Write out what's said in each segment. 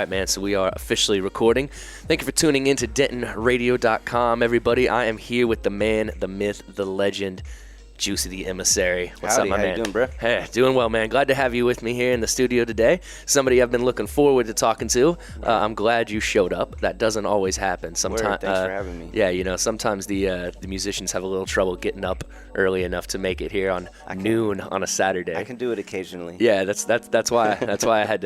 right, man. So we are officially recording. Thank you for tuning in to DentonRadio.com, everybody. I am here with the man, the myth, the legend, Juicy the Emissary. What's Howdy, up, my how man? you doing, bro? Hey, doing well, man. Glad to have you with me here in the studio today. Somebody I've been looking forward to talking to. I'm glad you showed up. That doesn't always happen. Thanks for having me. Yeah, you know, sometimes the musicians have a little trouble getting up early enough to make it here on noon on a Saturday. I can do it occasionally. Yeah, that's why I had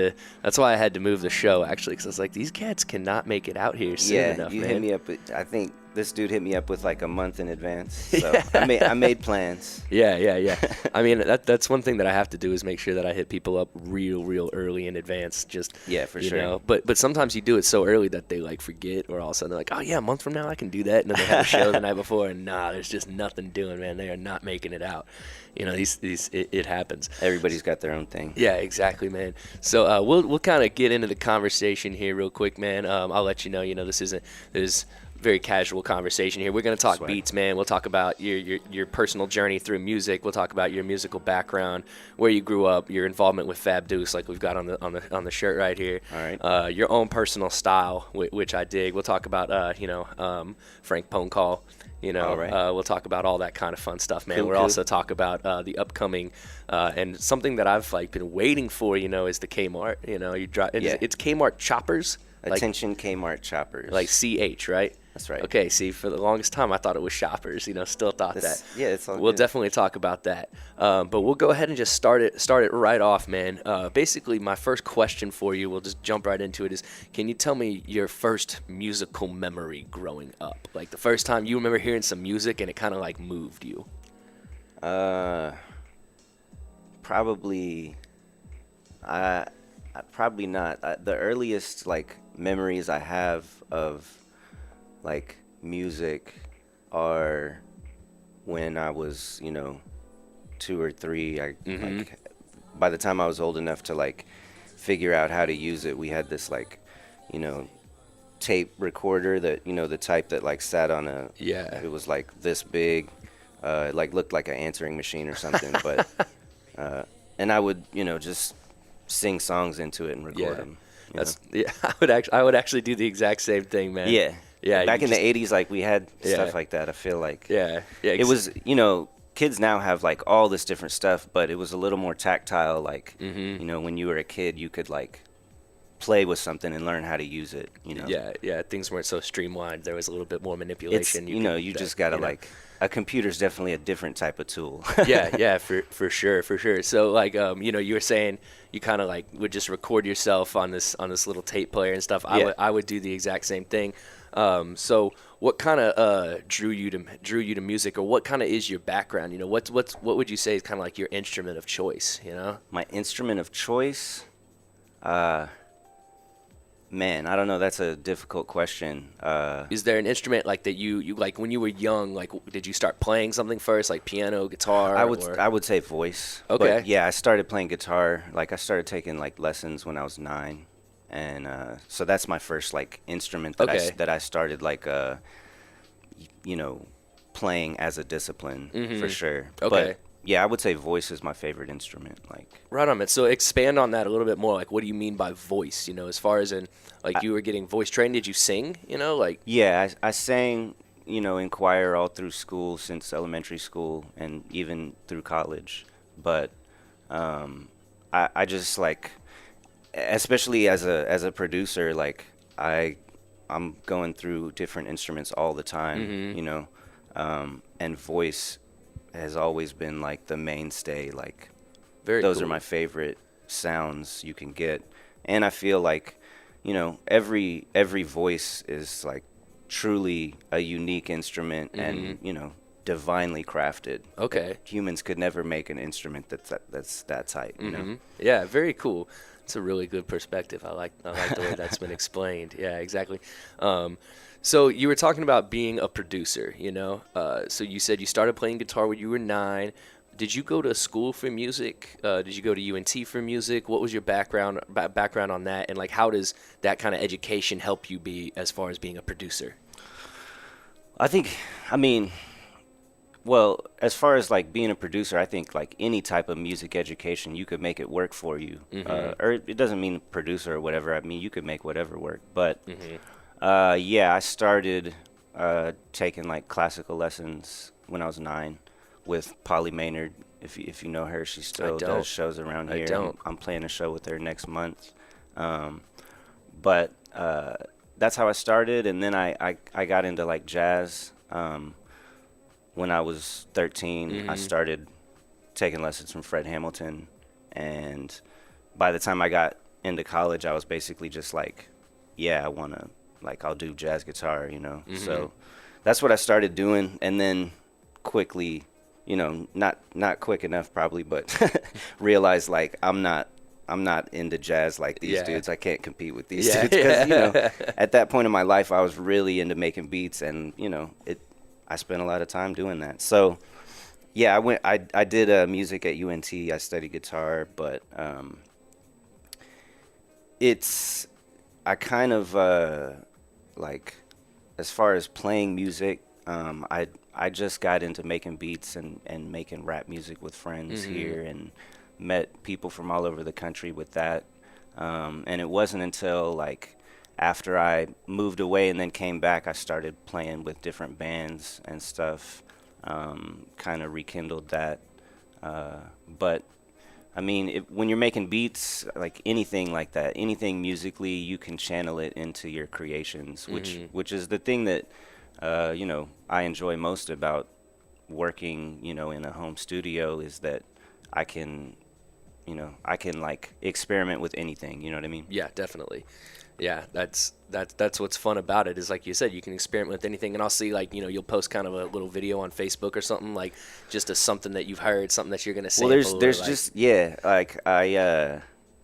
to move the show, actually, because I was like, these cats cannot make it out here soon enough, you man. hit me up. I think this dude hit me up with like a month in advance, so I made plans. Yeah. I mean, that's one thing that I have to do is make sure that I hit people up real early in advance. Just for sure. Know. But sometimes you do it so early that they like forget, or all of a sudden they're like, oh yeah, a month from now I can do that, and then they have a show the night before, and there's just nothing doing, man. They are not making it out. You know, it happens. Everybody's got their own thing. Yeah, exactly, man. So we'll kind of get into the conversation here real quick, man. I'll let you know. You know, there's very casual conversation here. We're going to talk beats, man. We'll talk about your personal journey through music. We'll talk about your musical background, where you grew up, your involvement with Fab Deuce, like we've got on the shirt right here. All right. Your own personal style, which I dig. We'll talk about Frank Ponecall. You know, right. We'll talk about all that kind of fun stuff, man. Cool. We'll also talk about the upcoming and something that I've like been waiting for. You know, is the Kmart. You know, it's Kmart Choppers. Attention, Kmart Choppers. Like CH, right? That's right. Okay, see, for the longest time, I thought it was Shoppers. You know, still thought that. Yeah, it's all We'll good. definitely talk about that. But we'll go ahead and just start it right off, man. Basically, my first question for you, we'll just jump right into it, is can you tell me your first musical memory growing up? Like the first time you remember hearing some music and it kind of like moved you. Probably not. The earliest like memories I have of like music are when I was, 2 or 3. Like by the time I was old enough to like figure out how to use it, we had this like, tape recorder that, the type that like sat on it was like this big, it like looked like an answering machine or something, but and I would, just sing songs into it and record them. I would actually do the exact same thing, man. Yeah. Back in the 80s, like we had stuff like that. I feel like it was, kids now have like all this different stuff, but it was a little more tactile. Like, when you were a kid, you could like play with something and learn how to use it. Yeah. Things weren't so streamlined. There was a little bit more manipulation. You just gotta like. A computer's definitely a different type of tool. yeah, for sure. So like, you were saying you kind of like would just record yourself on this little tape player and stuff. I would do the exact same thing. So what kind of drew you to music, or what kind of is your background? You know, what would you say is kind of like your instrument of choice? You know, my instrument of choice. Man, I don't know. That's a difficult question. Is there an instrument like that you like when you were young? Like, did you start playing something first, like piano, guitar? I would say voice. Okay. But yeah, I started playing guitar. Like I started taking like lessons when I was 9, and so that's my first like instrument that I started like playing as a discipline for sure. Okay. But yeah, I would say voice is my favorite instrument. Like right on, man. So expand on that a little bit more. Like, what do you mean by voice? You know, as far as in like you were getting voice trained, did you sing? You know, like I sang, in choir all through school since elementary school and even through college. But I just like, especially as a producer, like I'm going through different instruments all the time. And voice has always been like the mainstay. Like those are my favorite sounds you can get, and I feel like every voice is like truly a unique instrument and divinely crafted. Okay, humans could never make an instrument that's that tight. Yeah, very cool. It's a really good perspective. I like the way that's been explained. Yeah, exactly. So you were talking about being a producer, so you said you started playing guitar when you were 9. Did you go to school for music? Did you go to UNT for music? What was your background on that? And like, how does that kind of education help you be as far as being a producer? I mean, Well, as far as like being a producer, I think like any type of music education, you could make it work for you. Or it doesn't mean producer or whatever. I mean, you could make whatever work. But yeah, I started taking like classical lessons when I was 9 with Polly Maynard. If you know her, she still does shows around here. I don't. I'm playing a show with her next month. But that's how I started, and then I got into like jazz. When I was 13, I started taking lessons from Fred Hamilton, and by the time I got into college, I was basically just like, yeah, I want to, like, I'll do jazz guitar, you know. So that's what I started doing, and then quickly, you know, not quick enough probably, but realized like I'm not into jazz like these dudes. I can't compete with these dudes because you know, at that point in my life, I was really into making beats, and you know, I spent a lot of time doing that. So, yeah, I did music at UNT. I studied guitar, but I kind of like, as far as playing music, I just got into making beats and making rap music with friends here, and met people from all over the country with that. And it wasn't until like after I moved away and then came back, I started playing with different bands and stuff, kind of rekindled that. But I mean, when you're making beats, like anything like that, anything musically, you can channel it into your creations, which is the thing that, you know, I enjoy most about working, you know, in a home studio, is that I can like experiment with anything, you know what I mean? Yeah, definitely. Yeah, that's what's fun about it, is like you said, you can experiment with anything. And I'll see, like, you know, you'll post kind of a little video on Facebook or something, like just as something that you've heard, something that you're gonna sample. Well, there's like, just like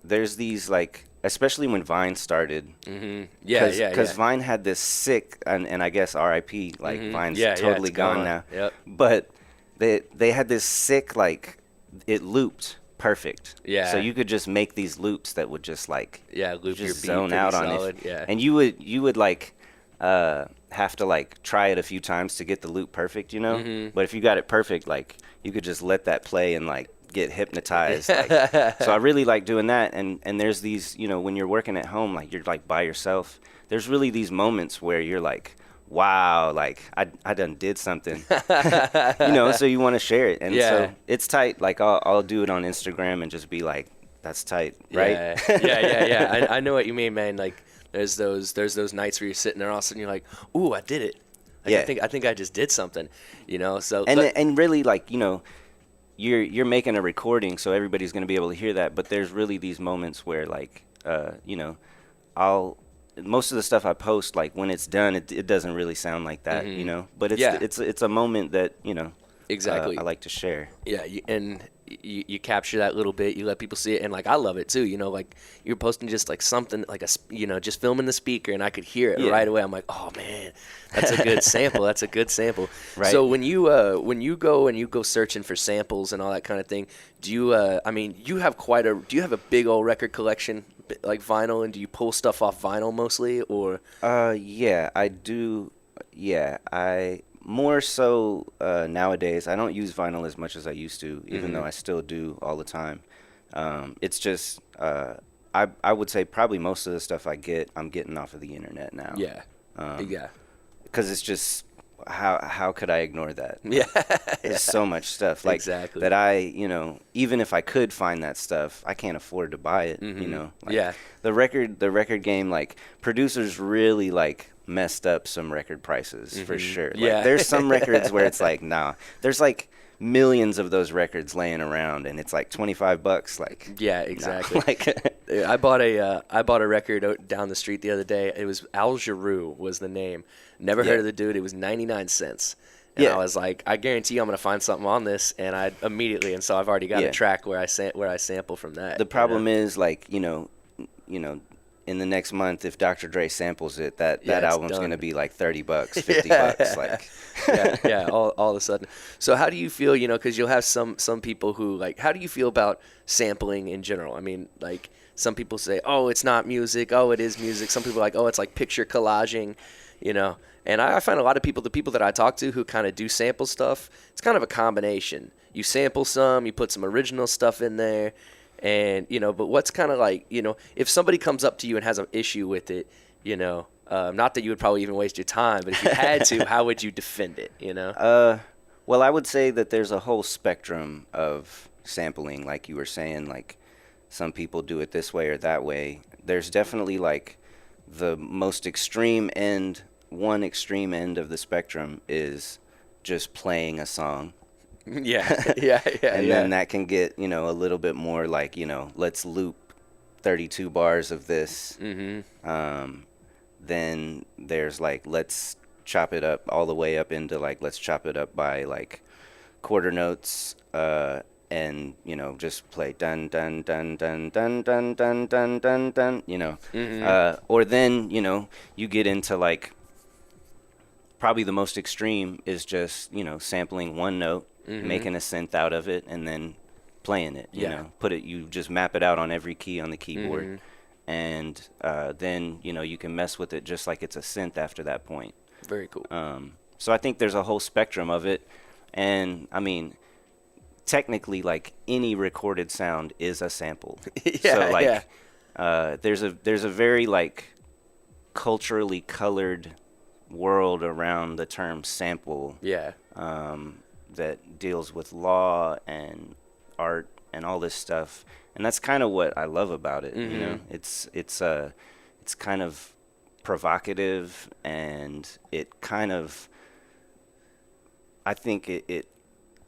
there's these, like, especially when Vine started. Because Vine had this sick, and I guess R.I.P. like Vine's totally gone now. Yep. But they had this sick, like, it looped perfect. Yeah. So you could just make these loops that would just like loop just your beat zone out solid. on it. Yeah. And you would like have to like try it a few times to get the loop perfect, you know? But if you got it perfect, like you could just let that play and like get hypnotized. Like, so I really like doing that, and there's these, you know, when you're working at home, like you're like by yourself, there's really these moments where you're like, wow, like I done did something, you know, so you want to share it. And so it's tight. Like I'll do it on Instagram and just be like, that's tight, right? Yeah. I know what you mean, man. Like there's those nights where you're sitting there all of a sudden you're like, ooh, I did it. Like, I think I just did something, you know? So and really, like, you know, you're making a recording, so everybody's going to be able to hear that, but there's really these moments where, like, you know, most of the stuff I post, like when it's done, it doesn't really sound like that, you know. But it's a moment that, you know, exactly, I like to share. Yeah, you capture that little bit, you let people see it, and like I love it too. You know, like you're posting just like something like just filming the speaker, and I could hear it right away. I'm like, oh man, that's a good sample. That's a good sample. Right. So when you go searching for samples and all that kind of thing, do you? I mean, do you have a big old record collection, like vinyl, and do you pull stuff off vinyl mostly, or? Yeah, I do. Yeah, I more so nowadays. I don't use vinyl as much as I used to, even though I still do all the time. It's just I would say probably most of the stuff I'm getting off of the internet now. Yeah. Because it's just how could I ignore that? Yeah. There's so much stuff, like, exactly, that I, you know, even if I could find that stuff, I can't afford to buy it, you know? Like, the record game, like, producers really, like, messed up some record prices for sure. Like, there's some records where it's like, nah, there's like millions of those records laying around, and it's like $25. Like, yeah, exactly. Nah, like, I bought a record down the street the other day. It was Al Jarreau was the name. Never heard of the dude. It was 99 cents. And I was like, I guarantee you I'm going to find something on this, and I immediately, and so I've already got a track where I sample from that. The problem is, like, you know, in the next month, if Dr. Dre samples it, that album's going to be like $30, $50, like. All of a sudden. So how do you feel, you know, because you'll have some people who, like, how do you feel about sampling in general? I mean, like, Some people say, oh, it's not music. Oh, it is music. Some people are like, oh, it's like picture collaging, you know. And I find a lot of people, the people that I talk to who kind of do sample stuff, it's kind of a combination. You sample some, you put some original stuff in there, and, you know, but what's kind of like, you know, if somebody comes up to you and has an issue with it, you know, not that you would probably even waste your time, but if you had to, how would you defend it, you know? Well, I would say that there's a whole spectrum of sampling, like you were saying, like some people do it this way or that way. There's definitely like the most extreme end, one extreme end of the spectrum is just playing a song. Yeah. And then that can get, you know, a little bit more like, you know, let's loop 32 bars of this. Then there's like, let's chop it up all the way up into like, let's chop it up by like quarter notes, and, you know, just play dun dun dun dun dun dun dun dun dun dun, you know. Or then, you know, you get into like, probably the most extreme is just, you know, sampling one note, making a synth out of it, and then playing it, you know, you just map it out on every key on the keyboard. And then, you know, you can mess with it just like it's a synth after that point. Very cool. So I think there's a whole spectrum of it. And I mean, technically, like any recorded sound is a sample. So like, there's a very like culturally colored world around the term sample. That deals with law and art and all this stuff, and that's kind of what I love about it. You know, it's kind of provocative, and it kind of, I think it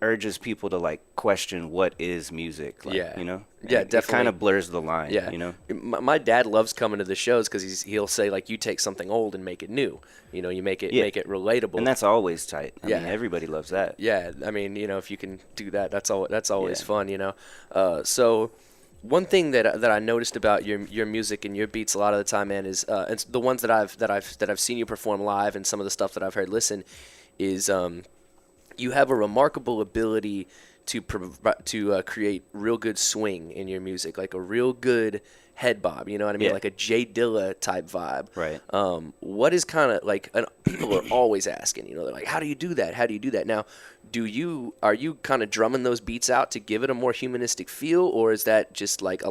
urges people to like question what is music, like, you know. Definitely. It kind of blurs the line. You know, my dad loves coming to the shows because he'll say like, you take something old and make it new, you know, you make it relatable, and that's always tight. I mean, everybody loves that. I mean, you know, if you can do that, that's always fun, you know. So one thing that I noticed about your music and your beats a lot of the time, man, is and the ones that I've seen you perform live, and some of the stuff that I've heard is you have a remarkable ability to create real good swing in your music, like a real good head bob, you know what I mean? Like a Jay Dilla type vibe. Right. What is kind of like, people are always asking, you know, they're like, how do you do that? How do you do that? Now, are you kind of drumming those beats out to give it a more humanistic feel, or is that just like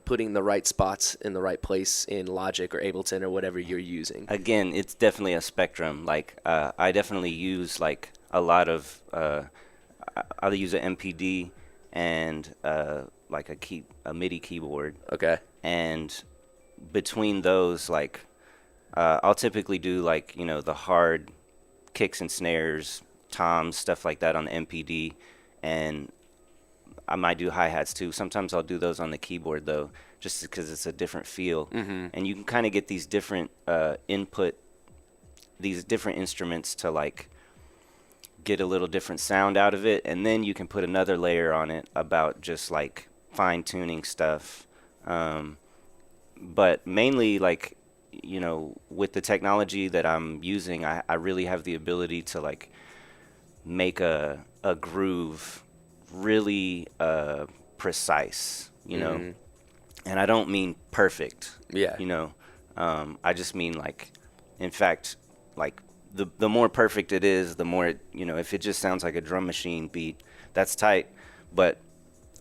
putting the right spots in the right place in Logic or Ableton or whatever you're using? Again, it's definitely a spectrum. Like, I definitely use like a lot of, I'll use an MPD and like a MIDI keyboard. Okay. And between those, like, I'll typically do like, you know, the hard kicks and snares, toms, stuff like that on the MPD, and I might do hi-hats too. Sometimes I'll do those on the keyboard though, just because it's a different feel. And you can kind of get these different these different instruments to like get a little different sound out of it, and then you can put another layer on it about just like fine-tuning stuff. But mainly, like, you know, with the technology that I'm using, I really have the ability to like make a groove really precise, you know. And I don't mean perfect, you know. I just mean like, in fact, like the more perfect it is, the more it, you know, if it just sounds like a drum machine beat, that's tight. But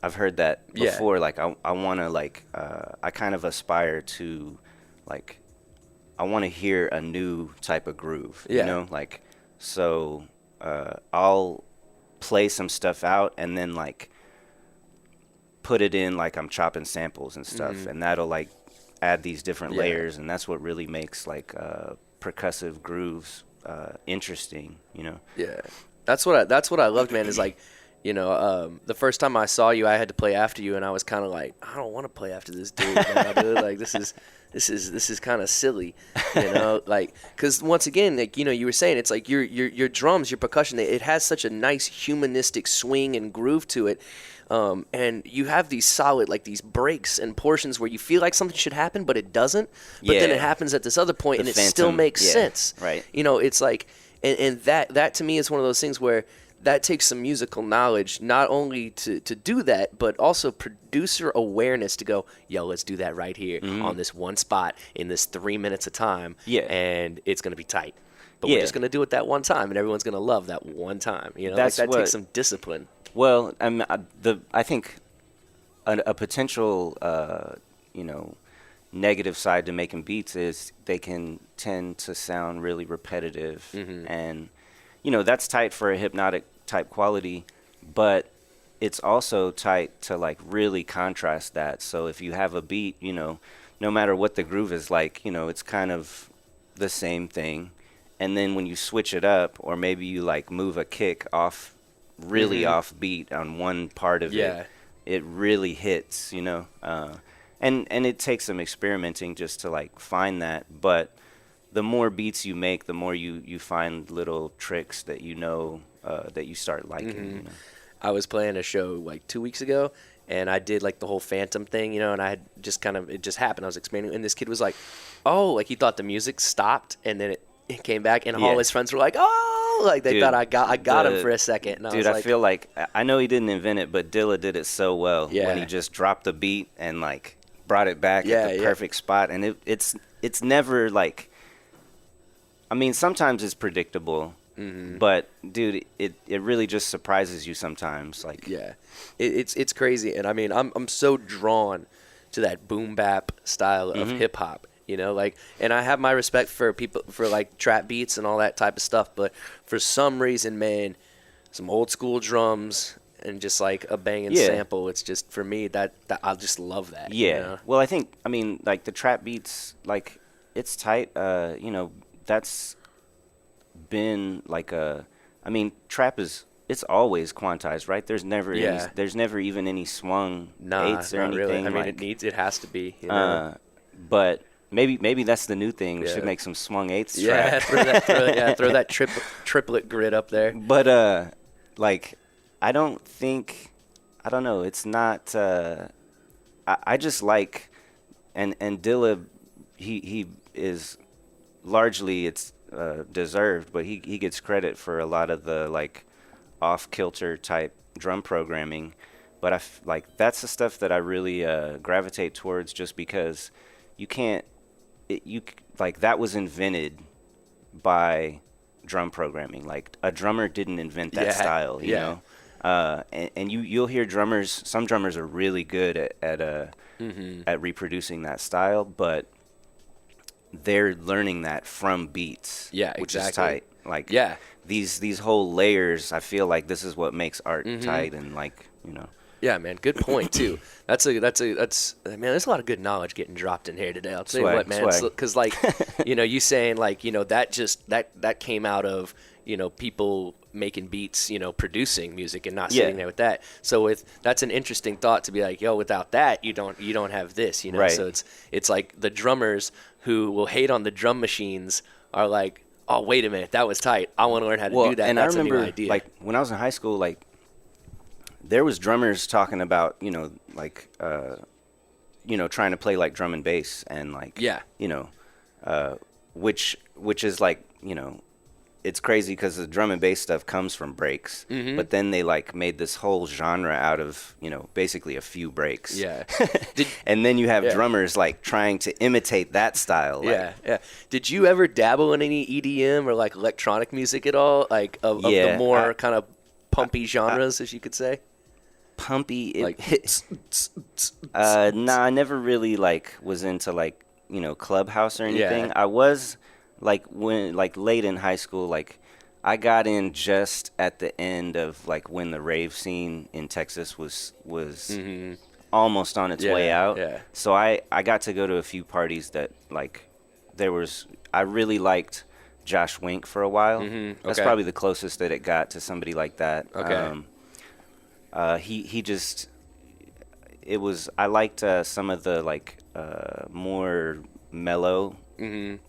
I've heard that before. Like I want to like, I kind of aspire to like, I want to hear a new type of groove, you know, like, so I'll play some stuff out and then like put it in like I'm chopping samples and stuff, and that'll like add these different layers, and that's what really makes like percussive grooves interesting, you know. That's what I loved, man, is like, you know, the first time I saw you, I had to play after you, and I was kind of like, I don't want to play after this dude, man, dude. Like, this is kind of silly, you know, like, because once again, like, you know, you were saying, it's like your drums, your percussion, it has such a nice humanistic swing and groove to it. And you have these solid, like, these breaks and portions where you feel like something should happen, but it doesn't. But then it happens at this other point, and it still makes sense. Right. You know, it's like, and that to me is one of those things where that takes some musical knowledge, not only to do that, but also producer awareness to go, yo, let's do that right here on this one spot in this 3 minutes of time. Yeah. And it's going to be tight. But Yeah. we're just going to do it that one time, and everyone's going to love that one time. You know, That's like that what- takes some discipline. Well, I think a potential, negative side to making beats is they can tend to sound really repetitive, and that's tight for a hypnotic type quality, but it's also tight to like really contrast that. So if you have a beat, no matter what the groove is like, it's kind of the same thing, and then when you switch it up, or maybe you like move a kick off, really off beat on one part of it, it really hits, and it takes some experimenting just to like find that. But the more beats you make, the more you find little tricks that that you start liking. I was playing a show like 2 weeks ago, and I did like the whole Phantom thing, and I had just it just happened. I was experimenting, and this kid was like, oh, like he thought the music stopped, and then it came back, and all his friends were like, oh, like they thought I got him for a second. And I feel like, I know he didn't invent it, but Dilla did it so well when he just dropped the beat and like brought it back at the perfect spot. And it's never like, I mean, sometimes it's predictable, but dude, it really just surprises you sometimes. Like, it's crazy. And I mean, I'm so drawn to that boom bap style of hip hop. And I have my respect for people for like trap beats and all that type of stuff, but for some reason, man, some old school drums and just like a banging sample, it's just, for me, that I just love that. Well, I mean, like the trap beats, like it's tight. That's been like trap it's always quantized, right? There's never even any swung eighths or anything. Really. I mean, it has to be. But maybe that's the new thing. We should make some swung eighths. Yeah, throw that triplet grid up there. But like, I don't know. It's not. I just like, and Dilla, he is largely, it's deserved, but he gets credit for a lot of the like off kilter type drum programming. But like that's the stuff that I really gravitate towards, just because you can't. Like that was invented by drum programming. Like a drummer didn't invent that style, you know. And you'll hear drummers. Some drummers are really good at reproducing that style, but they're learning that from beats. Which is tight. Like these whole layers. I feel like this is what makes art tight, and like, Yeah, man, good point too. That's man. There's a lot of good knowledge getting dropped in here today. I'll tell you what, man. Because like, you saying like, that came out of people making beats, producing music and not sitting there with that. So that's an interesting thought to be like, yo, without that, you don't have this, Right. So it's like the drummers who will hate on the drum machines are like, oh, wait a minute, that was tight. I want to learn how to do that. And that's I remember, a new idea. like when I was in high school, like there was drummers talking about, trying to play like drum and bass, and like, which is like, it's crazy because the drum and bass stuff comes from breaks, but then they like made this whole genre out of, basically a few breaks. And then you have drummers like trying to imitate that style. Did you ever dabble in any EDM or like electronic music at all? Like of the more kind of pumpy genres, as you could say? Pumpy? Like, nah, I never really like was into like, Clubhouse or anything. I was like late in high school, like I got in just at the end of like when the rave scene in Texas was almost on its way out. So I got to go to a few parties that like I really liked Josh Wink for a while. That's probably the closest that it got to somebody like that. He just, it was, I liked some of the like more mellow,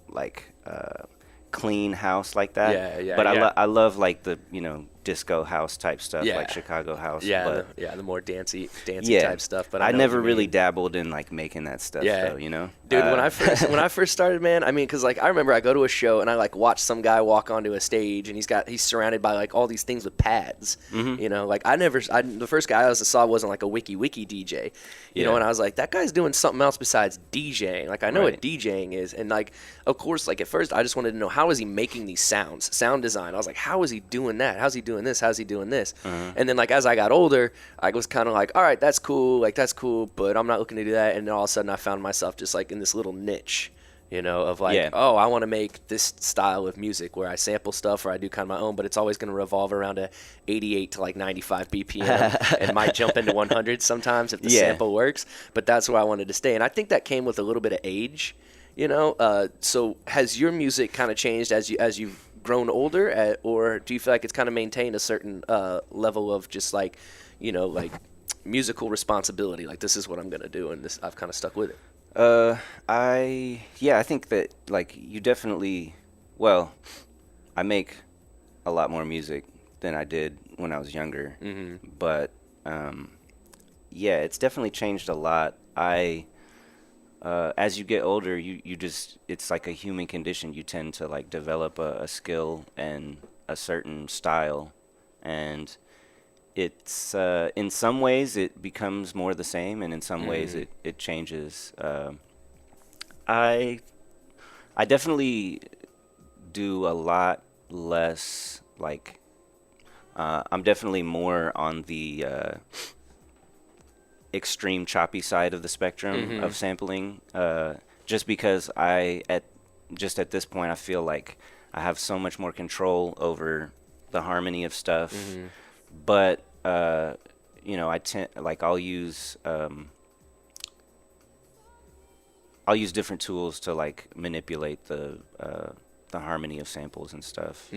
like clean house like that. But I love like the disco house type stuff, Yeah. like Chicago house. Yeah, But the more dancey yeah, type stuff. But I I know what never you really mean. dabbled in like making that stuff Yeah. though, you know? Dude, when I first started, man, I mean, because like I remember I go to a show and I like watch some guy walk onto a stage and he's surrounded by like all these things with pads, you know. Like the first guy I saw wasn't like a wiki DJ, you know, Yeah. and I was like, that guy's doing something else besides DJing. Like I know what Right. DJing is, and like of course, like at first I just wanted to know how is he making these sounds, sound design. I was like, how is he doing that? How's he doing this? How's he doing this? And then like as I got older, I was kind of like, all right, that's cool, but I'm not looking to do that. And then all of a sudden I found myself just like in this little niche, you know, of like, Yeah. oh, I want to make this style of music where I sample stuff or I do kind of my own, but it's always going to revolve around a 88 to like 95 BPM and might jump into 100 sometimes if the Yeah. sample works. But that's where I wanted to stay. And I think that came with a little bit of age, you know. So has your music kind of changed as you've grown older, or do you feel like it's kind of maintained a certain level of just like, you know, like musical responsibility? Like this is what I'm going to do, and this I've kind of stuck with it. I think that like you definitely, well, I make a lot more music than I did when I was younger, but yeah, it's definitely changed a lot. As you get older, you just, it's like a human condition. You tend to like develop a skill and a certain style, and it's in some ways it becomes more the same, and in some ways it changes. I definitely do a lot less like I'm definitely more on the extreme choppy side of the spectrum of sampling, just because at this point I feel like I have so much more control over the harmony of stuff. But you know, I tend like I'll use different tools to like manipulate the harmony of samples and stuff.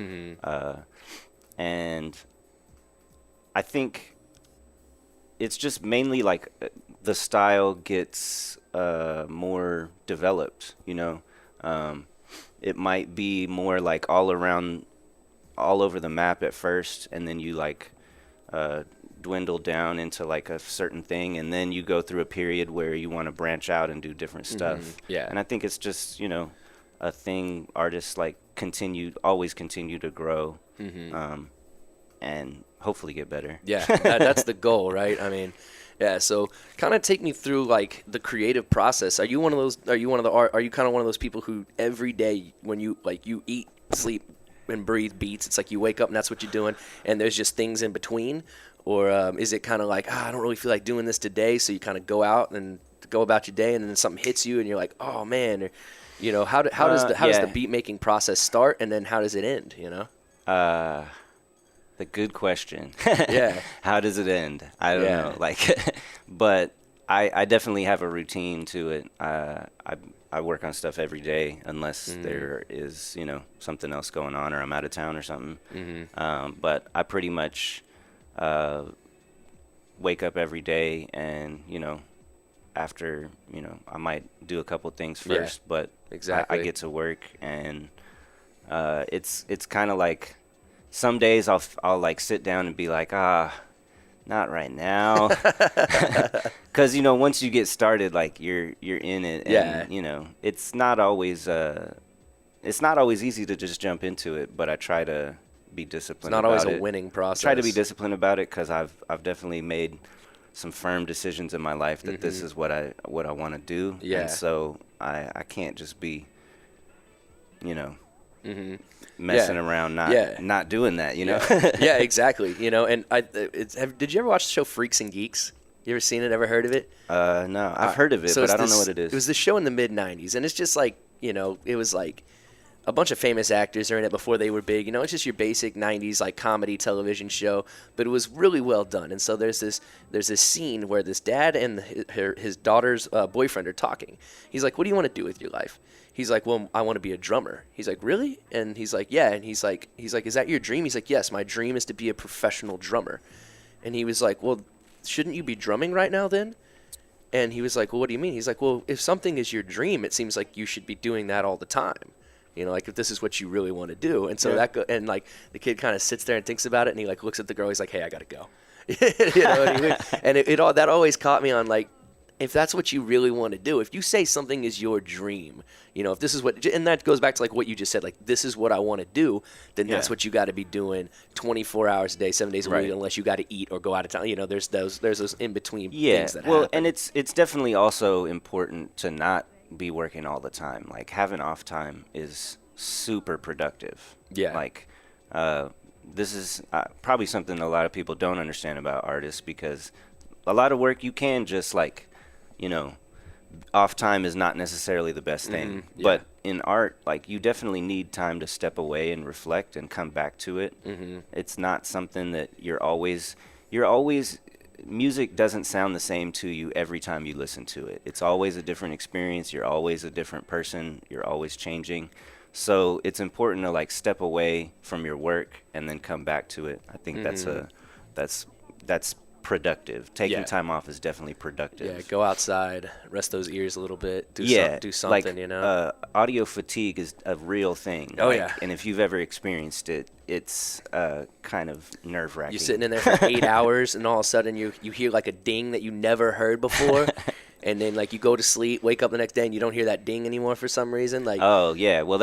And I think it's just mainly like the style gets more developed, you know. It might be more like all over the map at first, and then you like dwindle down into like a certain thing, and then you go through a period where you want to branch out and do different stuff. Yeah. And I think it's just, you know, a thing artists like always continue to grow, and hopefully get better. Yeah, that's the goal, right? I mean, yeah. So, kind of take me through like the creative process. Are you kind of one of those people who every day when you eat, sleep, and breathe beats, it's like you wake up and that's what you're doing, and there's just things in between, or is it kind of like, I don't really feel like doing this today, so you kind of go out and go about your day, and then something hits you, and you're like, oh man, or, you know, how does the beat making process start, and then how does it end? You know. The good question. Yeah. How does it end? I don't know. Like, but I definitely have a routine to it. I work on stuff every day unless there is, you know, something else going on or I'm out of town or something. But I pretty much wake up every day, and, you know, after, you know, I might do a couple things first, but exactly. I get to work, and it's kind of like, some days I'll like sit down and be like, not right now, because, you know, once you get started, like you're in it, and you know, it's not always easy to just jump into it, but I try to be disciplined. It's not always about a it. winning process. Try to be disciplined about it, because I've definitely made some firm decisions in my life that this is what I want to do, and so I can't just be, you know, messing around, not doing that, you know. Yeah, exactly. You know, and did you ever watch the show Freaks and Geeks? You ever seen it? Ever heard of it? No, I've heard of it, but I don't know what it is. It was this show in the mid-'90s, and it's just like, you know, it was like a bunch of famous actors are in it before they were big. You know, it's just your basic 90s like comedy television show, but it was really well done. And so there's this scene where this dad and his daughter's boyfriend are talking. He's like, what do you want to do with your life? He's like, well, I want to be a drummer. He's like, really? And he's like, yeah. And he's like, is that your dream? He's like, yes, my dream is to be a professional drummer. And he was like, well, shouldn't you be drumming right now then? And he was like, well, what do you mean? He's like, well, if something is your dream, it seems like you should be doing that all the time. You know, like if this is what you really want to do. And so Yeah. and like the kid kind of sits there and thinks about it, and he like looks at the girl. He's like, "Hey, I gotta go." You know what I mean? And that always caught me on like, if that's what you really want to do, if you say something is your dream, you know, if this is what, and that goes back to like what you just said, like this is what I want to do, then that's Yeah. what you got to be doing 24 hours a day, 7 days a Right. week, unless you got to eat or go out of town. You know, there's those in between Yeah. things that Well, happen. and it's definitely also important to not be working all the time. Like having off time is super productive. Yeah. Like this is probably something a lot of people don't understand about artists, because a lot of work you can just like, you know, off time is not necessarily the best thing. Yeah. But in art, like you definitely need time to step away and reflect and come back to it. It's not something that you're always music doesn't sound the same to you every time you listen to it. It's always a different experience. You're always a different person. You're always changing. So it's important to like step away from your work and then come back to it. I think that's productive. Taking Yeah. time off is definitely productive. Yeah, go outside, rest those ears a little bit, do like, something, you know. audio fatigue is a real thing. Oh, like, yeah. And if you've ever experienced it, it's kind of nerve-wracking. You're sitting in there for 8 hours, and all of a sudden you hear like a ding that you never heard before, and then like you go to sleep, wake up the next day, and you don't hear that ding anymore for some reason. Like, Oh, yeah. Well,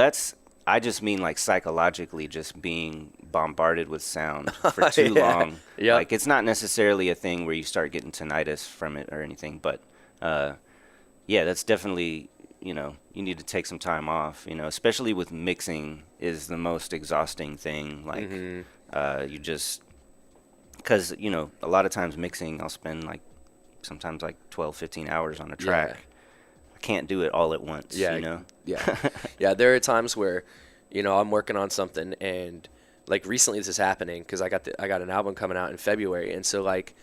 I just mean like psychologically just being bombarded with sound for too Yeah. long. Yep. Like it's not necessarily a thing where you start getting tinnitus from it or anything, but yeah, that's definitely, you know, you need to take some time off, you know, especially with mixing is the most exhausting thing. Like you just, because, you know, a lot of times mixing, I'll spend like sometimes like 12, 15 hours on a track. Yeah. I can't do it all at once, Yeah, you know? yeah, yeah. There are times where, you know, I'm working on something, and like recently this is happening because I got an album coming out in February, and so like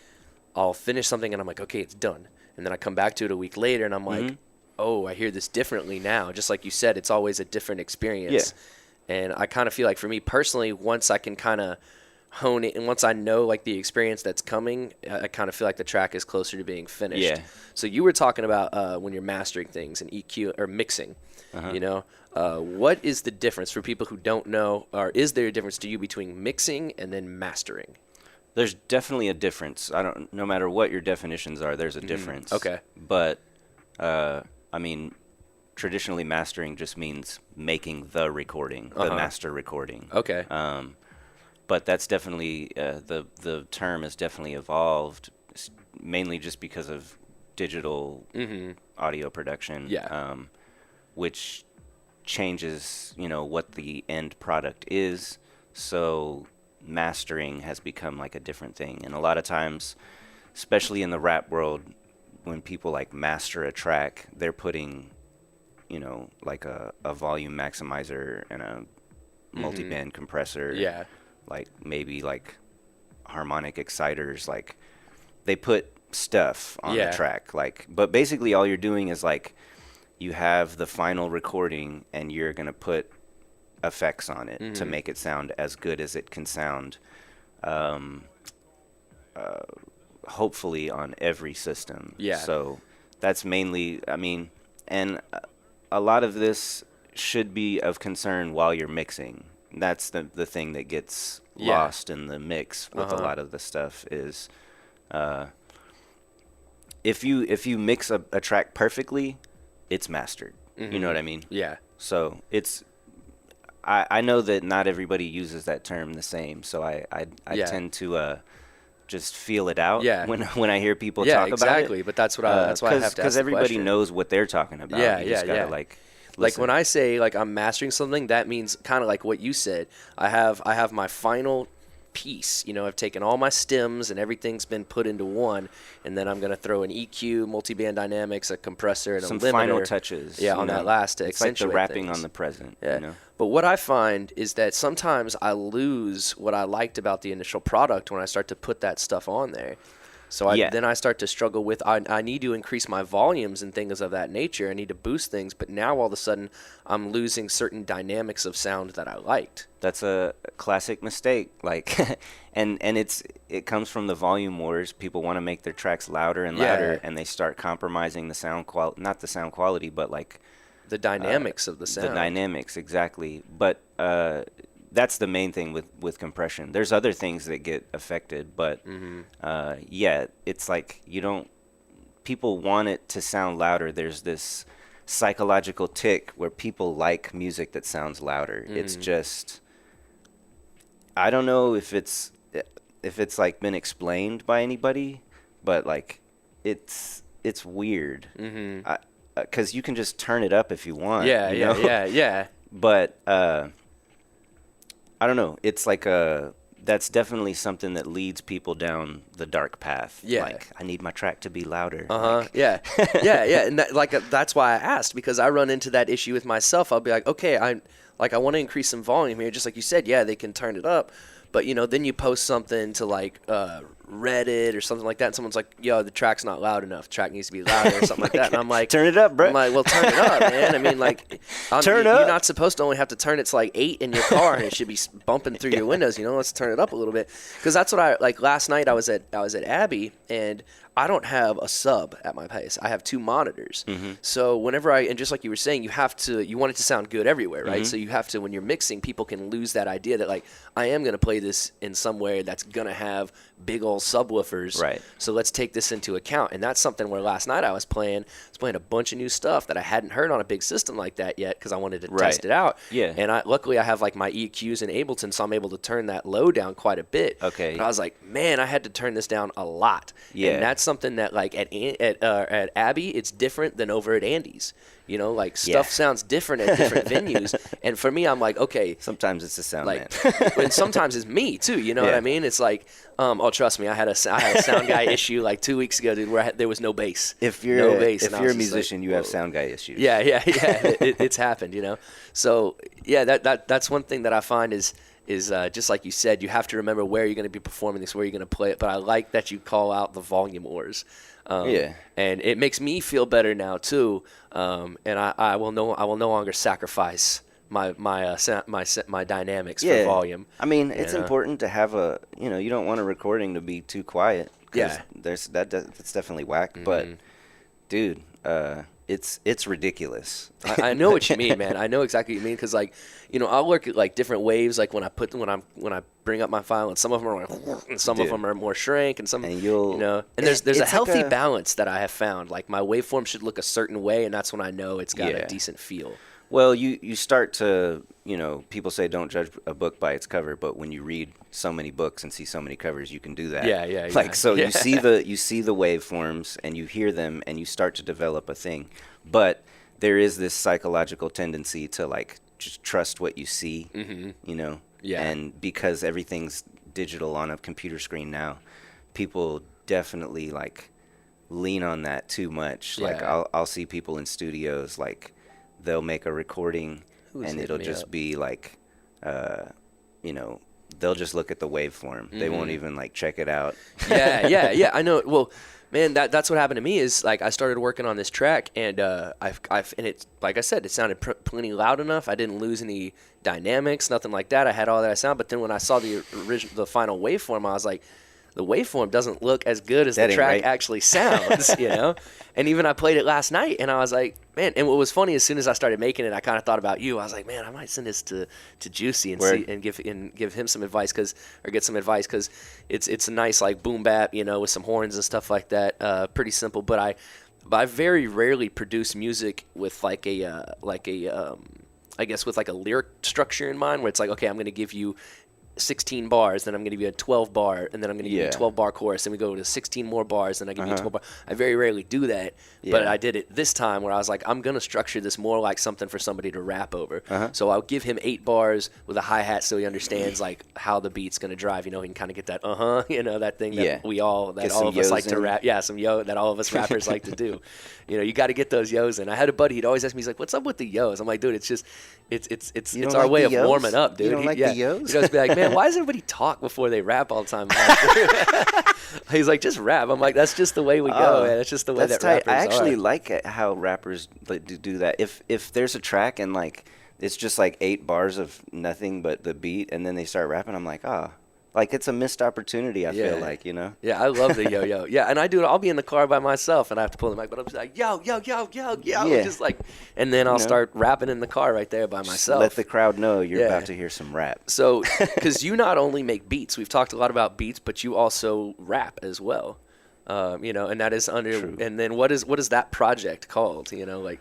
I'll finish something and I'm like, okay, it's done, and then I come back to it a week later and I'm like, oh, I hear this differently now. Just like you said, it's always a different experience, and I kind of feel like for me personally, once I can kind of hone it, and once I know like the experience that's coming, I kind of feel like the track is closer to being finished. Yeah. So you were talking about when you're mastering things and EQ or mixing, you know, what is the difference for people who don't know, or is there a difference to you between mixing and then mastering? There's definitely a difference. No matter what your definitions are, there's a difference. Okay. But, I mean, traditionally mastering just means making the recording, the master recording. Okay. But that's definitely, the term has definitely evolved, mainly just because of digital audio production. Yeah. Which changes, you know, what the end product is. So mastering has become like a different thing. And a lot of times, especially in the rap world, when people like master a track, they're putting, you know, like a volume maximizer and a multi-band compressor. Yeah. Like maybe like harmonic exciters. Like they put stuff on Yeah. the track. Like, but basically all you're doing is like, you have the final recording and you're going to put effects on it to make it sound as good as it can sound, hopefully on every system. Yeah. So that's mainly, I mean, and a lot of this should be of concern while you're mixing. That's the thing that gets lost in the mix with a lot of the stuff is, if you mix a track perfectly, it's mastered. You know what I mean? Yeah. So it's, I know that not everybody uses that term the same. So I Yeah. tend to just feel it out Yeah. when I hear people Yeah, talk about it. exactly. But that's what that's why I have to ask Because the everybody question. knows what they're talking about. Yeah, You just yeah, gotta, yeah. like Like when listen. I say like I'm mastering something, that means kind of like what you said. I have my final piece. You know, I've taken all my stems and everything's been put into one, and then I'm gonna throw an EQ, multi-band dynamics, a compressor, and some a limiter. final touches. Yeah, you on know? that last to It's like accentuate the wrapping things. on the present. Yeah. You know? But what I find is that sometimes I lose what I liked about the initial product when I start to put that stuff on there. So then I start to struggle with, I need to increase my volumes and things of that nature. I need to boost things. But now all of a sudden I'm losing certain dynamics of sound that I liked. That's a classic mistake. Like, and it comes from the volume wars. People want to make their tracks louder and louder, Yeah. and they start compromising the sound quality, not the sound quality, but like The dynamics of the sound. The dynamics, exactly. But that's the main thing with compression. There's other things that get affected, but yeah, it's like people want it to sound louder. There's this psychological tick where people like music that sounds louder. It's just, I don't know if it's like been explained by anybody, but like it's weird. Because you can just turn it up if you want. Yeah. But I don't know. It's like that's definitely something that leads people down the dark path. Yeah. Like, I need my track to be louder. Yeah. And that's why I asked, because I run into that issue with myself. I'll be like, okay, I want to increase some volume here. Just like you said, yeah, they can turn it up. But, then you post something to, like, Reddit or something like that, and someone's like, yo, the track's not loud enough. The track needs to be louder or something like that. And I'm like, turn it up, bro. I'm like, well, turn it up, man. I mean, like, turn up. You're not supposed to only have to turn it to, like, 8 in your car, and it should be bumping through your windows, Let's turn it up a little bit. Because that's what like, last night I was at Abbey, and I don't have a sub at my place. I have 2 monitors. So whenever and just like you were saying, you want it to sound good everywhere, right? So you have to, when you're mixing, people can lose that idea that, like, I am going to play this in some way that's going to have big old subwoofers. Right. So let's take this into account. And that's something where last night I was playing a bunch of new stuff that I hadn't heard on a big system like that yet, because I wanted to test it out. Yeah. And luckily I have, like, my EQs in Ableton, so I'm able to turn that low down quite a bit. Okay. But I was like, man, I had to turn this down a lot. Yeah. And that's something that, like, at Abbey, it's different than over at Andy's. Like, stuff sounds different at different venues. And for me, I'm like, okay. Sometimes it's the sound, like, man. and sometimes it's me too. You know what I mean? It's like, trust me, I had a sound guy issue like 2 weeks ago, dude, where there was no bass. If you're a musician, you have sound guy issues. Yeah. It's happened, So yeah, that's one thing that I find is just like you said, you have to remember where you're going to be performing this, where you're going to play it. But I like that you call out the volume wars. And it makes me feel better now too. And I will no longer sacrifice my dynamics for volume. I mean, it's important to have you don't want a recording to be too quiet. Yeah. That's definitely whack. But dude, it's ridiculous. I know what you mean, man. I know exactly what you mean, because, like, I'll work at, like, different waves, like when I bring up my file, and some of them are like, and some of them are more shrink, and some, and there's a healthy balance that I have found. Like, my waveform should look a certain way, and that's when I know it's got a decent feel. Well, you start to, people say don't judge a book by its cover, but when you read so many books and see so many covers, you can do that. Yeah. Like, so you see the waveforms and you hear them and you start to develop a thing. But there is this psychological tendency to, like, just trust what you see, Yeah. And because everything's digital on a computer screen now, people definitely, like, lean on that too much. Yeah. Like, I'll see people in studios, like, they'll make a recording and it'll just be like, they'll just look at the waveform. They won't even, like, check it out. Yeah. I know. Well, man, that's what happened to me is, like, I started working on this track, and and it's, like I said, it sounded plenty loud enough. I didn't lose any dynamics, nothing like that. I had all that sound, but then when I saw the final waveform, I was like, the waveform doesn't look as good as the track actually sounds, And even I played it last night, and I was like, man. And what was funny, as soon as I started making it, I kind of thought about you. I was like, man, I might send this to Juicy and see and give him some advice, get some advice, because it's a nice, like, boom bap, with some horns and stuff like that. Pretty simple, but I very rarely produce music with I guess with, like, a lyric structure in mind, where it's like, okay, I'm going to give you 16 bars, then I'm going to give you a 12 bar, and then I'm going to give you a 12 bar chorus, and we go to 16 more bars, then I give you 12 bar. I very rarely do that, but I did it this time where I was like, I'm going to structure this more like something for somebody to rap over. So I'll give him 8 bars with a hi-hat, so he understands, like, how the beat's going to drive, he can kind of get that that thing that all of us like to rap. Yeah, some that all of us rappers like to do. You got to get those yos in. I had a buddy, he'd always ask me, he's like, what's up with the yos? I'm like, dude, it's just it's our way of warming up, dude. You don't like the yos? He'd always be like, man, why does everybody talk before they rap all the time? He's like, just rap. I'm like, that's just the way we go, man. That's just the way that rappers I actually are. like it how rappers do that. If there's a track and, like, it's just like 8 bars of nothing but the beat, and then they start rapping, I'm like, like it's a missed opportunity. I feel Yeah. like, you know. Yeah, I love the yo-yo. Yeah, and I do it. I'll be in the car by myself, and I have to pull the mic, but I'm just like, yo, yo, yo, yo, yo, Yeah, just like, and then you I'll know, start rapping in the car right there by just let myself. the crowd know you're Yeah. about to hear some rap. So, because you not only make beats, we've talked a lot about beats, but you also rap as well. And that is under. True. And then what is that project called? Like.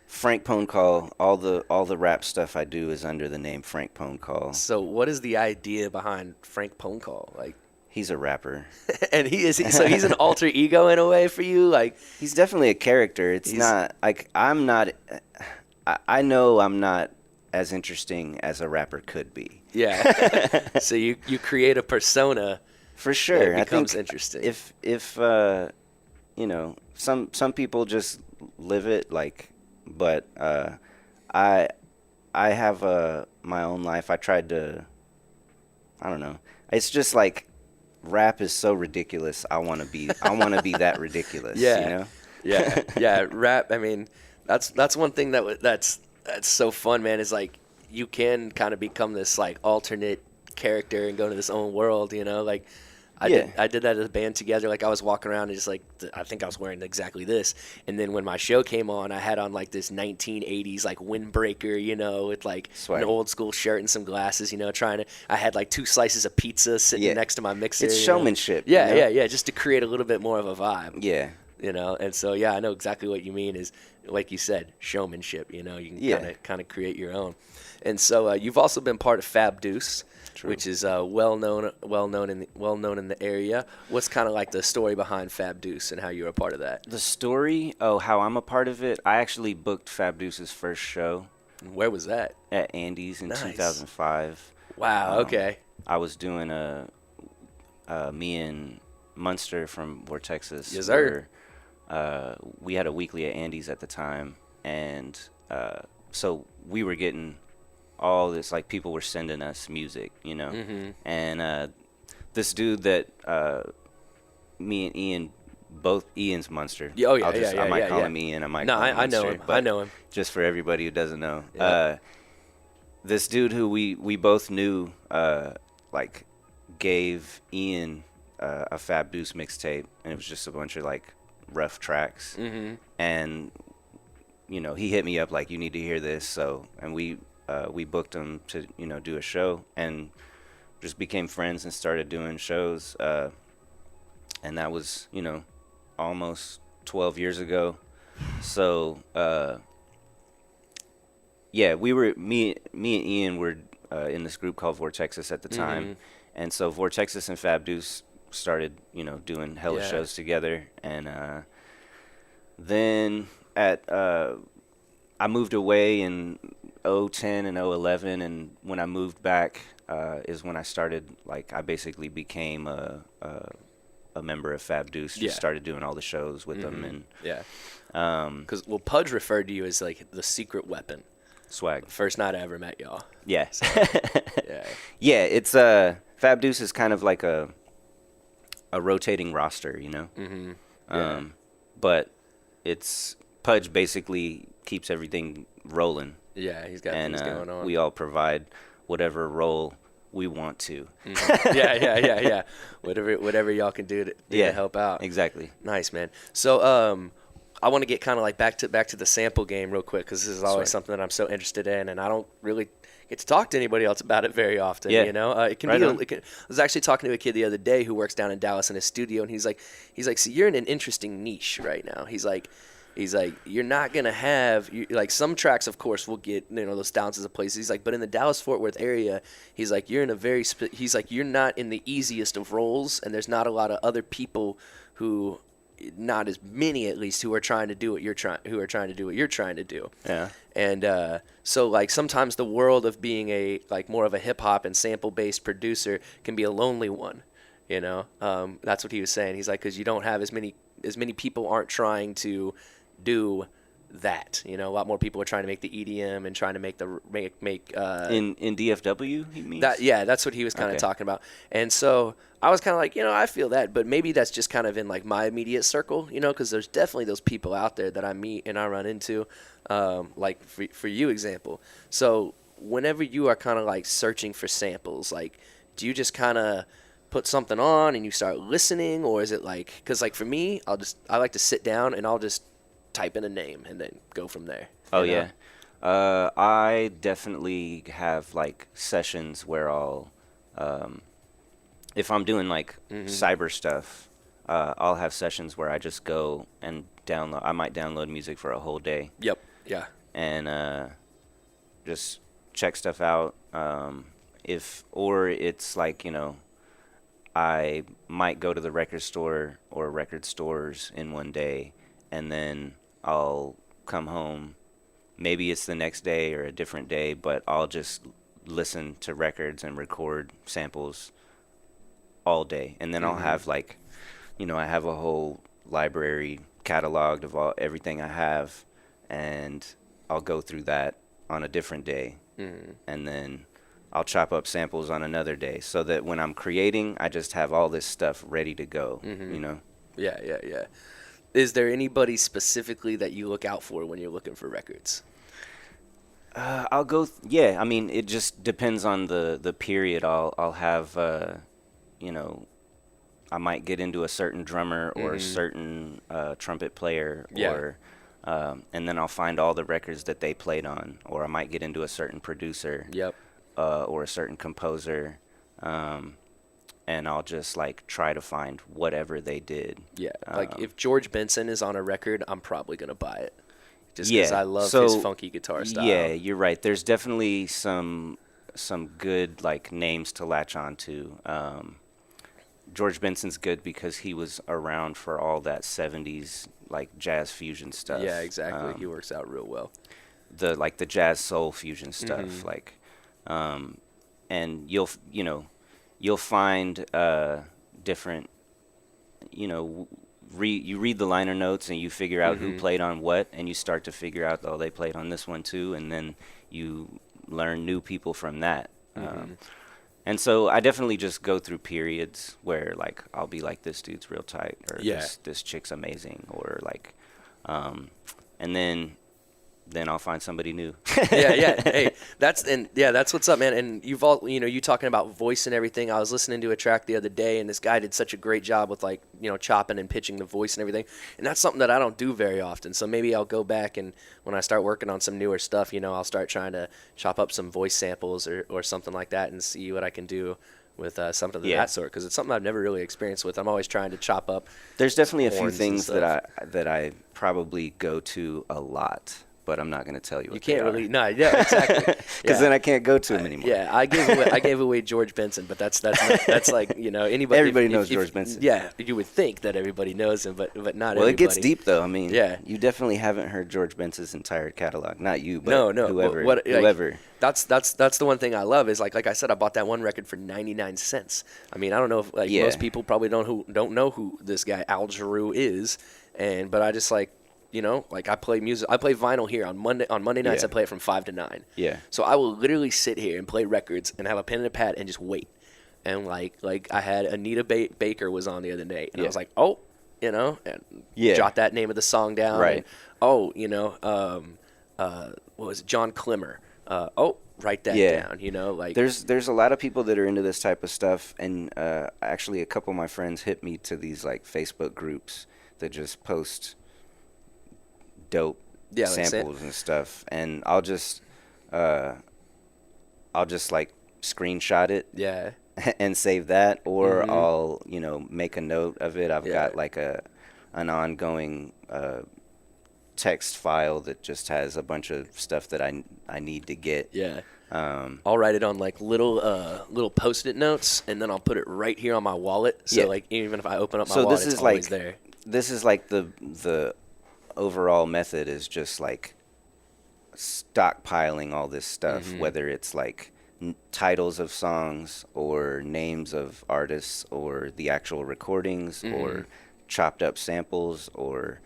Frank Pone Call. All the rap stuff I do is under the name Frank Pone Call. So, what is the idea behind Frank Poncall? Like, He's a rapper. and so he's an alter ego in a way for you, like. He's definitely a character. It's not like I'm not. I know I'm not as interesting as a rapper could be. Yeah. So you create a persona. For sure, That becomes I think interesting. if some people just live it like, but I have my own life. I tried to. I don't know. It's just like rap is so ridiculous. I want to be that ridiculous. Yeah. You know. Yeah. Yeah. Rap. I mean, that's one thing that's so fun, man. Is like you can kind of become this like alternate character and go to this own world. Like. I did that as a band together. Like I was walking around and just like I think I was wearing exactly this. And then when my show came on, I had on like this 1980s like windbreaker, with like Swag. an old school shirt and some glasses. I had like 2 slices of pizza sitting next to my mixer. It's showmanship. Yeah, you know? yeah, just to create a little bit more of a vibe. Yeah. And so yeah, I know exactly what you mean. Is like you said, showmanship. You can kind of create your own. And so you've also been part of Fab Deuce. True. Which is well known in the area. What's kind of like the story behind Fab Deuce and how you're a part of that? The story, how I'm a part of it. I actually booked Fab Deuce's first show Where was that? at Andy's in Nice. 2005. Wow. Okay. I was doing me and Munster from Vortexas. Yes, sir. We had a weekly at Andy's at the time, and so we were getting all this, like people were sending us music, Mm-hmm. and this dude that me and Ian, both Ian's Munster. Oh, yeah, I might call yeah. him Ian. I might No, call him I know Munster, him. but I know him. just for everybody who doesn't know. Yeah. This dude who we both knew, like, gave Ian a Fab Deuce mixtape, and it was just a bunch of like rough tracks. Mm-hmm. And he hit me up like, you need to hear this. So, and we booked him to do a show, and just became friends and started doing shows. And that was almost 12 years ago. So yeah, me and Ian were in this group called Vortexas at the time. Mm-hmm. And so Vortexas and Fab Deuce started doing hella Yeah. shows together. And then I moved away in 2010 and 2011, and when I moved back is when I started, like, I basically became a member of Fab Deuce. Just Yeah. started doing all the shows with them, and Yeah. Because Pudge referred to you as like the secret weapon. swag. First night I ever met y'all. Yeah. Yeah. Yeah, it's Fab Deuce is kind of like a rotating roster, Mm-hmm. Yeah. But it's Pudge basically keeps everything rolling, Yeah, he's got and things going on. we all provide whatever role we want to. Mhm. Yeah. Whatever y'all can do to help out. Exactly. Nice, man. So I want to get kind of like back to the sample game real quick, because this is always Sweet. something that I'm so interested in, and I don't really get to talk to anybody else about it very often. Yeah. It can Right be. on. I was actually talking to a kid the other day who works down in Dallas in his studio, and he's like, see, you're in an interesting niche right now. He's like, you're not gonna have like some tracks, of course, will get those thousands of places. He's like, but in the Dallas Fort Worth area, he's like, you're in a very he's like, you're not in the easiest of roles, and there's not a lot of other people who, not as many at least, who are trying to do what you're trying to do. Yeah. And so like sometimes the world of being a like more of a hip hop and sample based producer can be a lonely one. That's what he was saying. He's like, because you don't have as many people aren't trying to do that. A lot more people are trying to make the EDM and trying to make In DFW, he means? that. Yeah, that's what he was kind of Okay. talking about. And so I was kind of like, I feel that, but maybe that's just kind of in like my immediate circle, because there's definitely those people out there that I meet and I run into, like for you example. So whenever you are kind of like searching for samples, like, do you just kind of put something on and you start listening, or is it like, because like for me, I like to sit down and I'll just type in a name and then go from there. Oh you know? yeah. I definitely have like sessions where um, if I'm doing like cyber stuff, I'll have sessions where I just go and download. I might download music for a whole day Yep. Yeah. and just check stuff out. Or it's like, I might go to the record store or record stores in one day, and then I'll come home. Maybe it's the next day or a different day, but I'll just listen to records and record samples all day. And then I'll have like, I have a whole library cataloged of everything I have, and I'll go through that on a different day. And then I'll chop up samples on another day, so that when I'm creating, I just have all this stuff ready to go, Yeah. Yeah. Yeah. Is there anybody specifically that you look out for when you're looking for records? I'll go. Yeah, I mean, it just depends on the period. I'll have, I might get into a certain drummer or a certain trumpet player, Yeah. or and then I'll find all the records that they played on, or I might get into a certain producer, Yep. or a certain composer, and I'll just like try to find whatever they did. Yeah. Like if George Benson is on a record, I'm probably gonna buy it, just Yeah, because I love so his funky guitar style. yeah, you're right. There's definitely some good like names to latch on to. George Benson's good because he was around for all that 70s like jazz fusion stuff. Yeah, exactly. He works out real well. The jazz soul fusion stuff, like, and you'll find different, you read the liner notes and you figure out who played on what, and you start to figure out, oh, they played on this one too, and then you learn new people from that. And so I definitely just go through periods where like I'll be like, this dude's real tight, or Yeah. this chick's amazing, or like, and then I'll find somebody new. Yeah. Hey, that's what's up, man. And you talking about voice and everything. I was listening to a track the other day, and this guy did such a great job with like, chopping and pitching the voice and everything. And that's something that I don't do very often. So maybe I'll go back, and when I start working on some newer stuff, I'll start trying to chop up some voice samples or something like that, and see what I can do with something of that sort, because it's something I've never really experienced with. I'm always trying to chop up. There's definitely a few horns and things stuff. that I probably go to a lot, but I'm not going to tell you what You can't they really, no, yeah, exactly. because then I can't go to them anymore. Yeah, I gave away George Benson, but that's like anybody. Everybody knows George Benson. Yeah, you would think that everybody knows him, but not everybody. Well, it gets deep though. I mean, Yeah. you definitely haven't heard George Benson's entire catalog. Not you, but No. whoever. Like, that's the one thing I love is like I said, I bought that one record for 99 cents. I mean, I don't know if Yeah. most people probably don't know who this guy Al Jarreau is, but I just like. Like I play music. I play vinyl here on Monday nights. Yeah. I play it from 5 to 9. Yeah. So I will literally sit here and play records and have a pen and a pad and just wait. And like I had Anita Baker was on the other day, and I was like, oh, and jot that name of the song down. Right. And, oh, what was it? John Climmer. Write that down. Like There's a lot of people that are into this type of stuff, and actually a couple of my friends hit me to these like Facebook groups that just post dope like samples and stuff, and I'll just like screenshot it yeah. and save that, or I'll make a note of it. I've got like an ongoing text file that just has a bunch of stuff that I need to get. Yeah. I'll write it on like little Post-it notes, and then I'll put it right here on my wallet. So like even if I open up my wallet, it's always there. This is like the overall method is just like stockpiling all this stuff, whether it's like titles of songs or names of artists or the actual recordings or chopped up samples or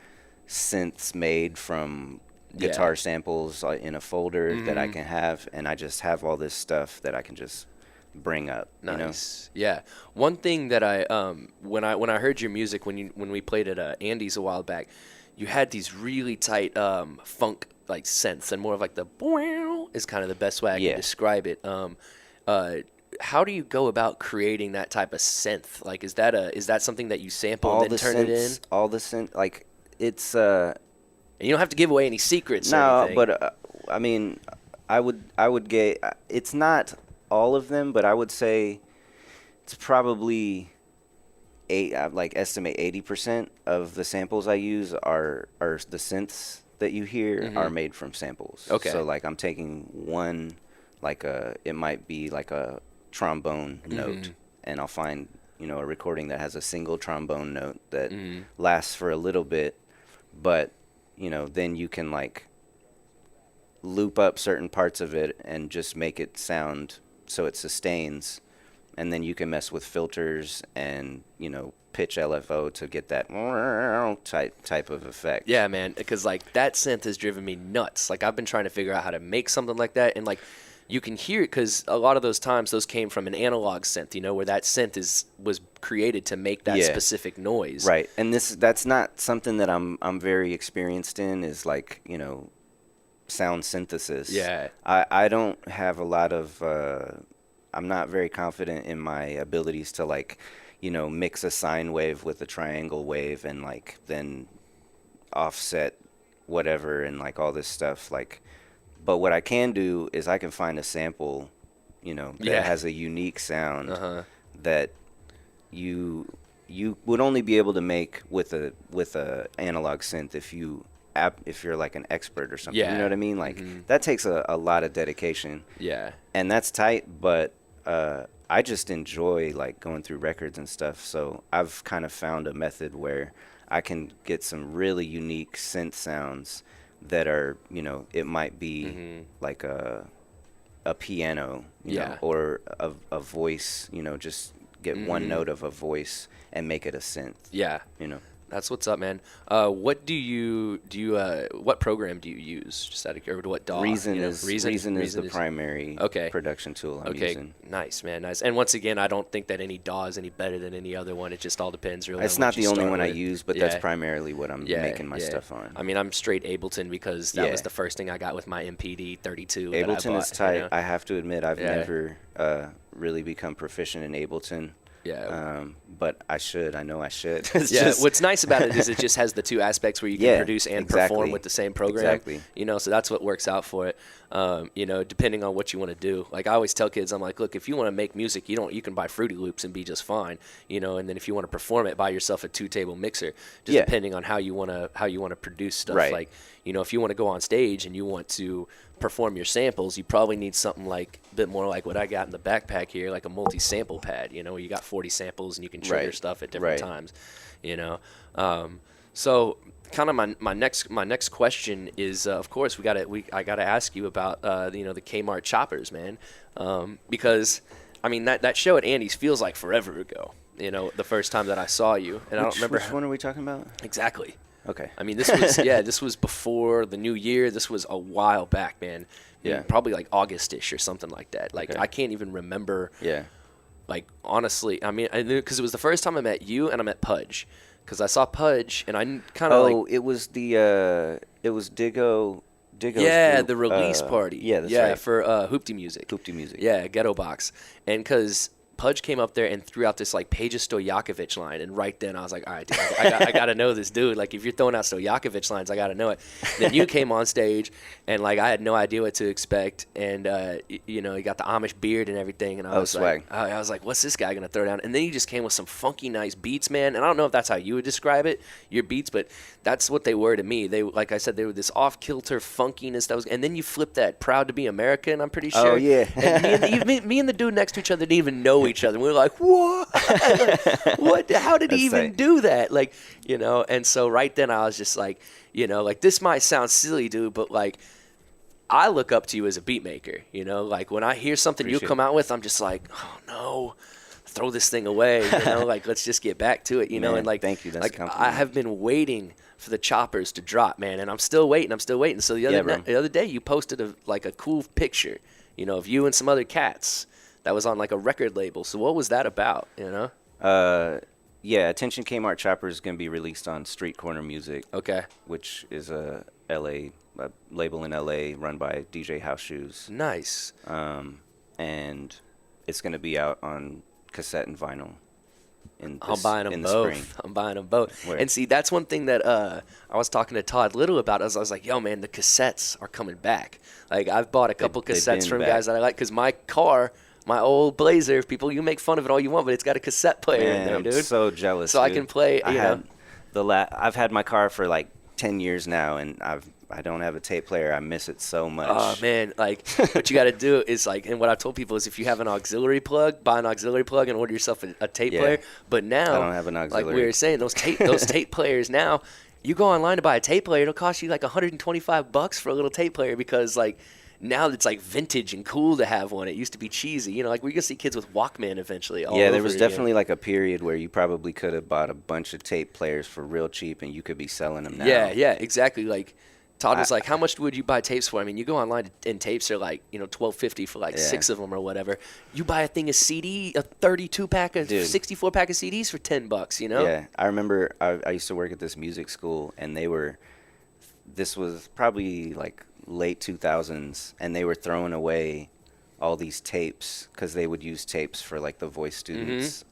synths made from guitar samples in a folder that I can have, and I just have all this stuff that I can just bring up. Nice. Yeah. One thing that I when I heard your music when we played at Andy's a while back, you had these really tight funk like synths, and more of like the is kind of the best way I can describe it. how do you go about creating that type of synth? Like, is that something that you sample and then turn it in? All the synth, like it's And you don't have to give away any secrets or no, anything. but I mean, I would get it's not all of them, but I would say it's probably like estimate 80% of the samples I use are the synths that you hear are made from samples. Okay. So like I'm taking one, like it might be like a trombone note, and I'll find a recording that has a single trombone note that lasts for a little bit, but then you can like loop up certain parts of it and just make it sound so it sustains, and then you can mess with filters and pitch LFO to get that type of effect. Yeah, man, because like that synth has driven me nuts. Like I've been trying to figure out how to make something like that, and like you can hear it because a lot of those times those came from an analog synth, where that synth was created to make that specific noise. Right, and that's not something that I'm very experienced in. Is like sound synthesis. Yeah. I don't have a lot of. I'm not very confident in my abilities to like, mix a sine wave with a triangle wave and like then offset whatever and like all this stuff. Like, but what I can do is I can find a sample, that has a unique sound that you would only be able to make with a analog synth if you're like an expert or something. Yeah. You know what I mean? Like that takes a lot of dedication. Yeah. And that's tight, but I just enjoy like going through records and stuff. So I've kind of found a method where I can get some really unique synth sounds that are, it might be like a piano, or a voice, just get one note of a voice and make it a synth. Yeah. That's what's up, man. What what program do you use? Just out of or what DAW? Reason is the primary production tool I'm using. Nice, man, nice. And once again, I don't think that any DAW is any better than any other one. It just all depends really. It's not the only one I use, but that's primarily what I'm making my stuff on. I mean, I'm straight Ableton because that was the first thing I got with my MPD 32. Ableton is tight. I have to admit, I've never really become proficient in Ableton. Yeah. But I should. I know I should. What's nice about it is it just has the two aspects where you can produce and perform with the same program. Exactly. So that's what works out for it. Depending on what you want to do. Like I always tell kids, I'm like, look, if you want to make music, you can buy Fruity Loops and be just fine. And then if you want to perform it, buy yourself a 2-table mixer. Just depending on how you want to produce stuff. Right. Like, if you want to go on stage and you want to perform your samples, you probably need something like a bit more like what I got in the backpack here, like a multi-sample pad, where you got 40 samples and you can trigger stuff at different times, So kind of my next question is, of course, I gotta ask you about the Kmart choppers, man, because I mean that show at Andy's feels like forever ago. The first time that I saw you, and I don't remember which one are we talking about exactly. Okay. I mean, this was before the new year. This was a while back, man. Yeah. Probably like August-ish or something like that. Like, I can't even remember. Yeah. Like, honestly, I mean, I knew because it was the first time I met you and I met Pudge. Because I saw Pudge and I kind of it was Diggo. Yeah, group, the release party. Yeah, that's right. For Hoopty Music. Hoopty Music. Yeah, Ghetto Box. And because Pudge came up there and threw out this like Peja Stojakovic line, and right then I was like, all right, dude, I got to know this dude. Like if you're throwing out Stojakovic lines, I got to know it. Then you came on stage, and like I had no idea what to expect, and you got the Amish beard and everything, and I was swag. like, I was like, what's this guy gonna throw down? And then he just came with some funky, nice beats, man. And I don't know if that's how you would describe it, your beats, but that's what they were to me. They, like I said, they were this off kilter funkiness that was, and then you flipped that "Proud to be American." I'm pretty sure. Oh yeah. And me and the dude next to each other didn't even know each other. We were like, what? What? How did he even do that? Like, and so right then I was just like, like this might sound silly, dude, but like I look up to you as a beat maker, like when I hear something you come out with, I'm just like, oh no, throw this thing away, like let's just get back to it, Man, and like, thank you. That's like a compliment. I have been waiting for the choppers to drop, man, and I'm still waiting. So the other day you posted a cool picture, of you and some other cats. That was on like a record label. So what was that about, Yeah, Attention Kmart Chopper is going to be released on Street Corner Music. Okay. Which is a label in LA run by DJ House Shoes. Nice. And it's gonna be out on cassette and vinyl I'm buying them in the spring. both. I'm buying them both. Where And see, that's one thing that I was talking to Todd Little about. I was like, yo, man, the cassettes are coming back. Like, I've bought a couple they've cassettes been from back. guys that I like because my car, my old Blazer, people, you make fun of it all you want, but it's got a cassette player in Man, there, I'm dude. so jealous. So I dude. can play, I you had know. I've had my car for like 10 years now, and I don't have a tape player. I miss it so much. Oh man, like what you got to do is like, and what I told people is if you have an auxiliary plug, buy an auxiliary plug and order yourself a tape Yeah. player. But now, I don't have an like auxiliary. we were saying, those tape players now, you go online to buy a tape player, it'll cost you like $125 for a little tape player because like now it's like vintage and cool to have one. It used to be cheesy, you know, like we're gonna see kids with Walkman eventually. All Yeah, there over was again. definitely like a period where you probably could have bought a bunch of tape players for real cheap, and you could be selling them now. Yeah, exactly. Like Todd was I- like, "How much would you buy tapes for?" I mean, you go online and tapes are like, you know, $12.50 for like Yeah. 6 of them or whatever. You buy a thing of CD, a 32 pack, a Dude. 64 pack of CDs for $10. You know? Yeah, I remember I used to work at this music school, and this was probably like late 2000s, and they were throwing away all these tapes because they would use tapes for like the voice students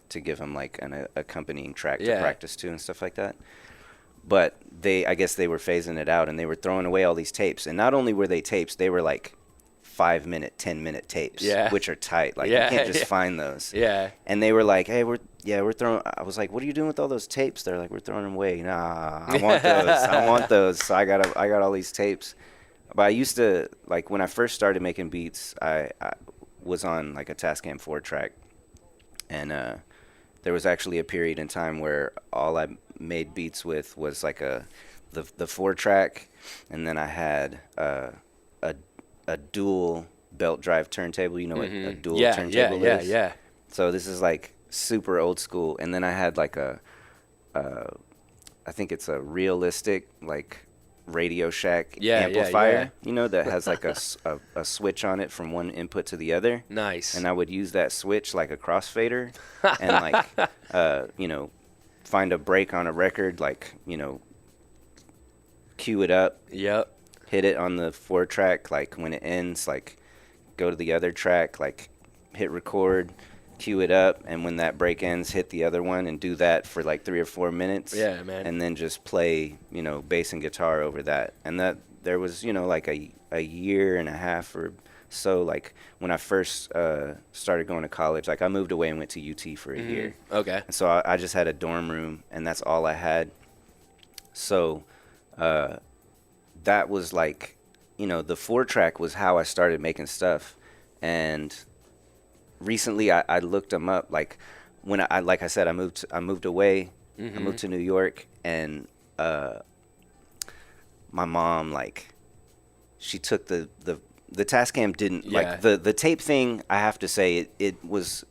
to give them like an accompanying track to Yeah. practice to and stuff like that. But I guess they were phasing it out, and they were throwing away all these tapes. And not only were they tapes, they were like 5-minute, 10-minute tapes, Yeah. which are tight. Like Yeah, you can't just yeah. find those. Yeah. And they were like, "Hey, we're throwing." I was like, "What are you doing with all those tapes?" They're like, "We're throwing them away." Nah, I want those. I want those. So I got all these tapes. But I used to, like, when I first started making beats, I was on like a Tascam 4-track, and there was actually a period in time where all I made beats with was like the 4-track, and then I had a dual belt drive turntable. You know what a dual turntable is? Yeah. So this is like super old school. And then I had like I think it's a realistic like Radio Shack amplifier, you know, that has like a switch on it from one input to the other. Nice. And I would use that switch like a crossfader and like, you know, find a break on a record, like, you know, cue it up, Yep. hit it on the 4-track, like when it ends, like go to the other track, like hit record, cue it up, and when that break ends, hit the other one and do that for like 3 or 4 minutes. Yeah, man. And then just play, you know, bass and guitar over that. And that there was, you know, like a year and a half or so, like when I first started going to college, like I moved away and went to UT for a year. Okay. And so I just had a dorm room, and that's all I had. So that was like, you know, the 4-track was how I started making stuff. And recently I looked them up. Like when like I said, I moved away. I moved to New York, and my mom, like, she took the Tascam didn't Yeah. like the tape thing. I have to say it was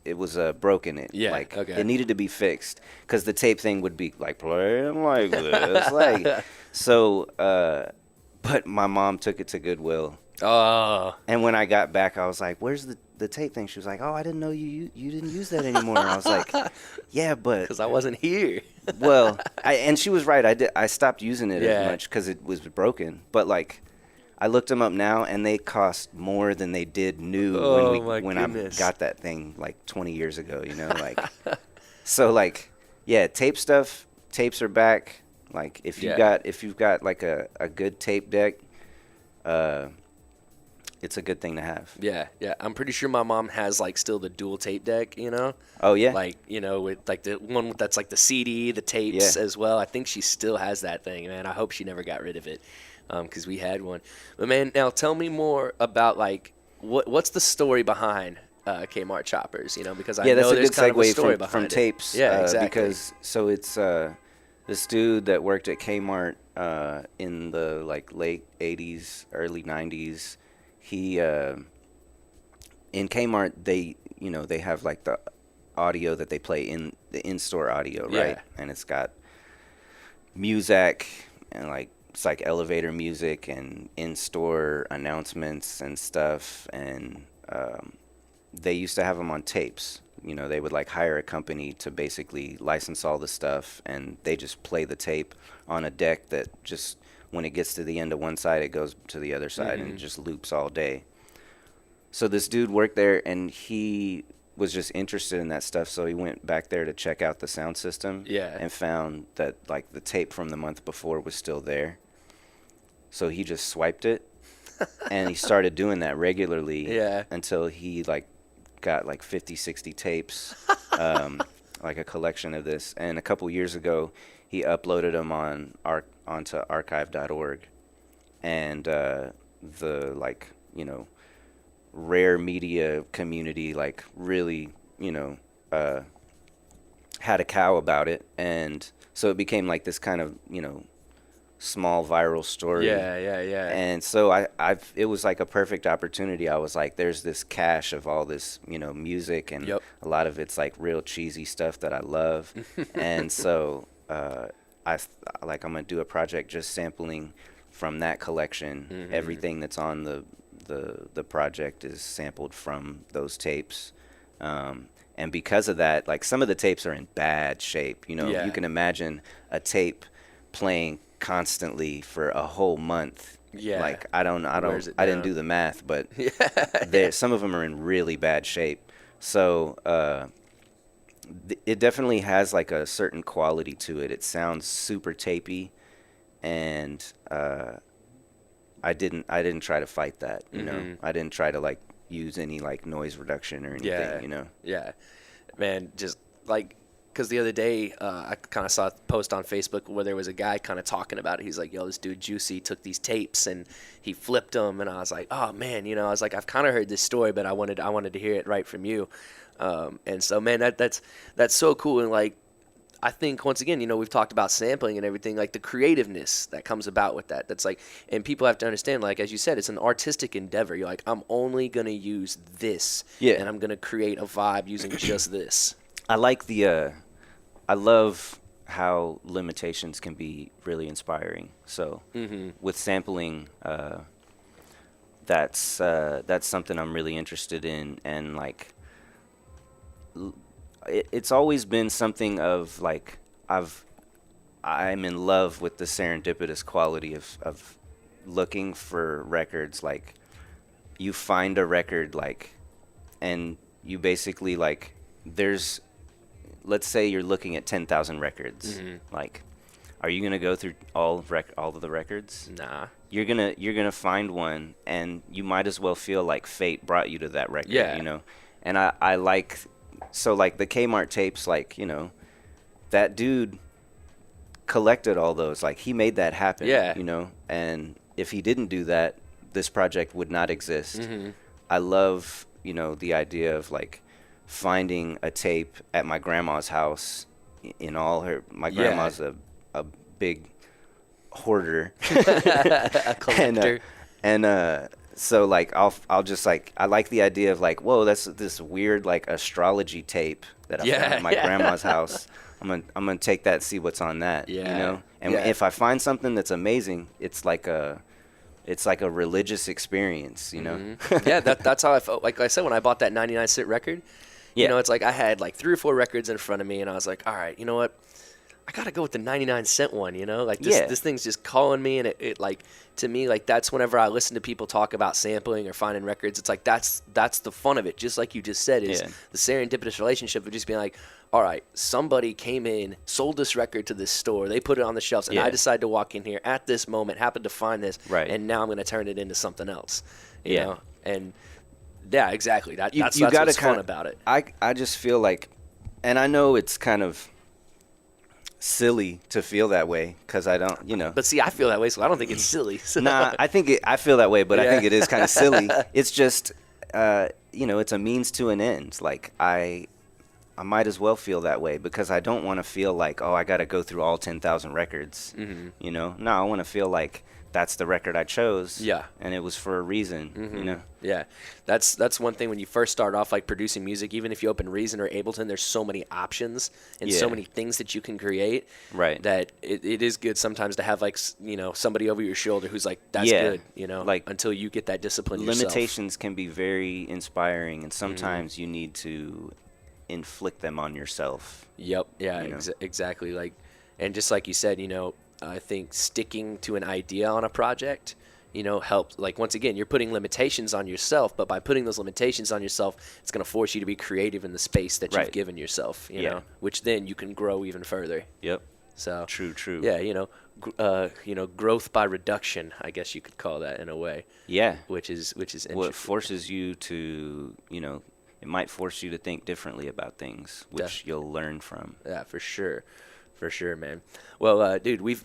broken. Yeah, Like okay. it needed to be fixed because the tape thing would be like playing like this, like so. But my mom took it to Goodwill, Oh. and when I got back, I was like, "Where's the tape thing?" She was like, "Oh, I didn't know you didn't use that anymore." And I was like, "Yeah, but Because I wasn't here. well," and she was right. I stopped using it Yeah. as much because it was broken. But like, I looked them up now, and they cost more than they did new Oh, my when I goodness. got that thing like 20 years ago. You know, like so like yeah, tapes are back. Like if you've got like a good tape deck, it's a good thing to have. Yeah. I'm pretty sure my mom has like still the dual tape deck, you know? Oh yeah, Like, you know, with like the one that's like the CD, the tapes Yeah. as well. I think she still has that thing, man. I hope she never got rid of it because we had one. But, man, now tell me more about like what's the story behind Kmart Choppers, you know, because I yeah, know that's a there's good kind of a segue story from behind it. tapes. Yeah, exactly. Because so it's this dude that worked at Kmart in the like late 80s, early 90s. He in Kmart they have like the audio that they play in the in-store audio, right? Yeah. And it's got music and like it's like elevator music and in-store announcements and stuff, and they used to have them on tapes. You know, they would like hire a company to basically license all the stuff, and they just play the tape on a deck that just when it gets to the end of one side, it goes to the other side and it just loops all day. so this dude worked there, and he was just interested in that stuff. So he went back there to check out the sound system, Yeah. and found that like the tape from the month before was still there. So he just swiped it, and he started doing that regularly, Yeah. until he like got like 50, 60 tapes, like a collection of this. And a couple years ago, he uploaded them onto archive.org, and the like rare media community like really had a cow about it, and so it became like this kind of small viral story. Yeah, yeah, yeah. And so it was like a perfect opportunity. I was like, there's this cache of all this, music, and Yep. a lot of it's like real cheesy stuff that I love. And so I'm gonna do a project just sampling from that collection. Mhm. Everything that's on the project is sampled from those tapes. And because of that, like some of the tapes are in bad shape. Yeah. You can imagine a tape playing constantly for a whole month. Yeah. Like Wears it I didn't down. do the math, but Yeah. some of them are in really bad shape. So it definitely has like a certain quality to it. It sounds super tapey, and I didn't try to fight that. Mhm. I didn't try to like use any like noise reduction or anything. Yeah. Yeah. Man, just like, because the other day I kind of saw a post on Facebook where there was a guy kind of talking about it. He's like, yo, this dude Juicy took these tapes and he flipped them. And I was like, oh, man, I was like, I've kind of heard this story, but I wanted to hear it right from you. And so, man, that's so cool. And like, I think once again, we've talked about sampling and everything, like the creativeness that comes about with that. That's like, and people have to understand, like, as you said, it's an artistic endeavor. You're like, I'm only going to use this. Yeah. And I'm going to create a vibe using just this. I love how limitations can be really inspiring. So with sampling, that's something I'm really interested in, and like it's always been something of like I'm in love with the serendipitous quality of looking for records. Like you find a record, like, and you basically like let's say you're looking at 10,000 records. Like, are you gonna go through all of the records? Nah. You're gonna find one, and you might as well feel like fate brought you to that record. Yeah. And I like, so like the Kmart tapes, like that dude collected all those. Like he made that happen. Yeah. And if he didn't do that, this project would not exist. I love the idea of like finding a tape at my grandma's house in all her my grandma's a big hoarder. A collector. and so like I'll just like, I like the idea of like, whoa, that's this weird like astrology tape that I found at my grandma's house. I'm gonna take that and see what's on that. Yeah. And Yeah. if I find something that's amazing, it's like a religious experience. Yeah, that's how I felt. Like I said, when I bought that 99-cent record, it's like I had like 3 or 4 records in front of me, and I was like, all right, you know what? I got to go with the 99-cent one, Like this thing's just calling me, and it like, to me, like that's whenever I listen to people talk about sampling or finding records, it's like that's the fun of it. Just like you just said, is the serendipitous relationship of just being like, all right, somebody came in, sold this record to this store, they put it on the shelves, and I decided to walk in here at this moment, happened to find this, and now I'm going to turn it into something else, you know? And yeah, exactly. That's what's fun about it. I just feel like, and I know it's kind of silly to feel that way because I don't, But see, I feel that way, so I don't think it's silly. So. Nah, I feel that way, but I think it is kind of silly. It's just, it's a means to an end. Like I might as well feel that way because I don't want to feel like, oh, I got to go through all 10,000 records. No, I want to feel like that's the record I chose. Yeah. And it was for a reason, Yeah. That's one thing when you first start off like producing music, even if you open Reason or Ableton, there's so many options and so many things that you can create. Right. That it is good sometimes to have like, somebody over your shoulder who's like, that's good, like until you get that discipline limitations yourself. Can be very inspiring, and sometimes you need to inflict them on yourself. Yep. Yeah, exactly. Like, and just like you said, I think sticking to an idea on a project, help. Like, once again, you're putting limitations on yourself, but by putting those limitations on yourself, it's going to force you to be creative in the space that you've given yourself, which then you can grow even further. Yep. So True. Yeah, growth by reduction, I guess you could call that in a way. Yeah. Which is interesting. Well, it forces you to, it might force you to think differently about things, which you'll learn from. Yeah, for sure. For sure, man. Well, dude, we've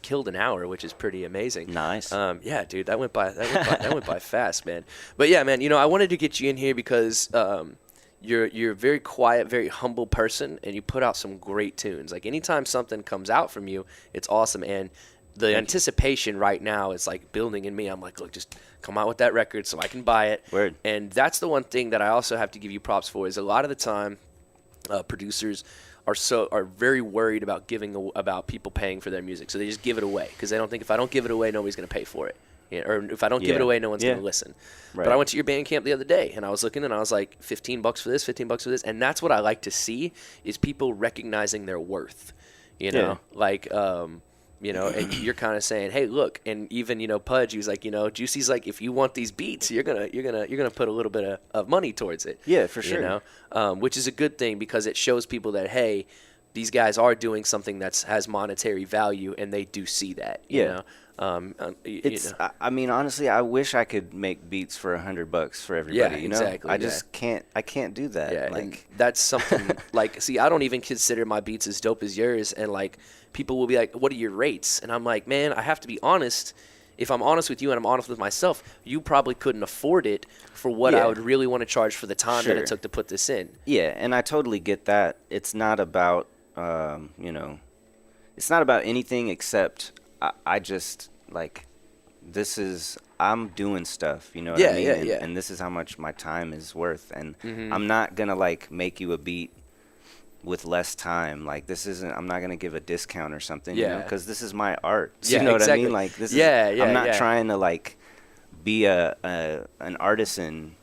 killed an hour, which is pretty amazing. Nice. Yeah, dude, that went by fast, man. But yeah, man, I wanted to get you in here because you're a very quiet, very humble person, and you put out some great tunes. Like, anytime something comes out from you, it's awesome. And the anticipation right now is like building in me. I'm like, look, just come out with that record so I can buy it. Word. And that's the one thing that I also have to give you props for, is a lot of the time producers are very worried about about people paying for their music, so they just give it away because they don't think, if I don't give it away, nobody's going to pay for it, or if I don't give it away, no one's going to listen. Right. But I went to your Bandcamp the other day, and I was looking, and I was like, $15 for this, $15 for this, and that's what I like to see, is people recognizing their worth. Like. And you're kind of saying, hey, look, and even, Pudge, he was like, Juicy's like, if you want these beats, you're gonna put a little bit of money towards it. Yeah, for sure. Which is a good thing, because it shows people that, hey, these guys are doing something that has monetary value, and they do see that. I mean, honestly, I wish I could make beats for $100 for everybody. Yeah, exactly. I just can't. I can't do that. Yeah, like, that's something. Like, see, I don't even consider my beats as dope as yours, and like, people will be like, what are your rates? And I'm like, man, I have to be honest. If I'm honest with you and I'm honest with myself, you probably couldn't afford it for what I would really want to charge for the time that it took to put this in. Yeah, and I totally get that. It's not about, it's not about anything except I just, like, I'm doing stuff, you know what I mean? And this is how much my time is worth. And I'm not going to, like, make you a beat with less time. Like, I'm not going to give a discount or something, because this is my art. So you know what I mean? Like, I'm not trying to, like, be an artisan,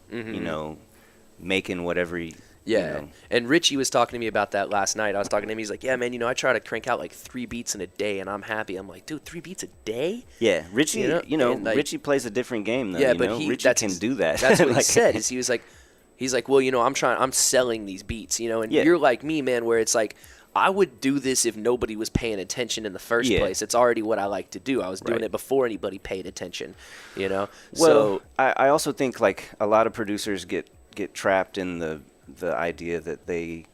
making whatever And Richie was talking to me about that last night. I was talking to him. He's like, yeah, man, I try to crank out like 3 beats in a day, and I'm happy. I'm like, dude, 3 beats a day? Yeah, Richie, like, Richie plays a different game, though. Yeah, but Richie can do that. That's what he said. Is he was like, he's like, well, I'm selling these beats, and you're like me, man, where it's like, I would do this if nobody was paying attention in the first place. It's already what I like to do. I was doing it before anybody paid attention, Well, so I also think, like, a lot of producers get trapped in the idea that they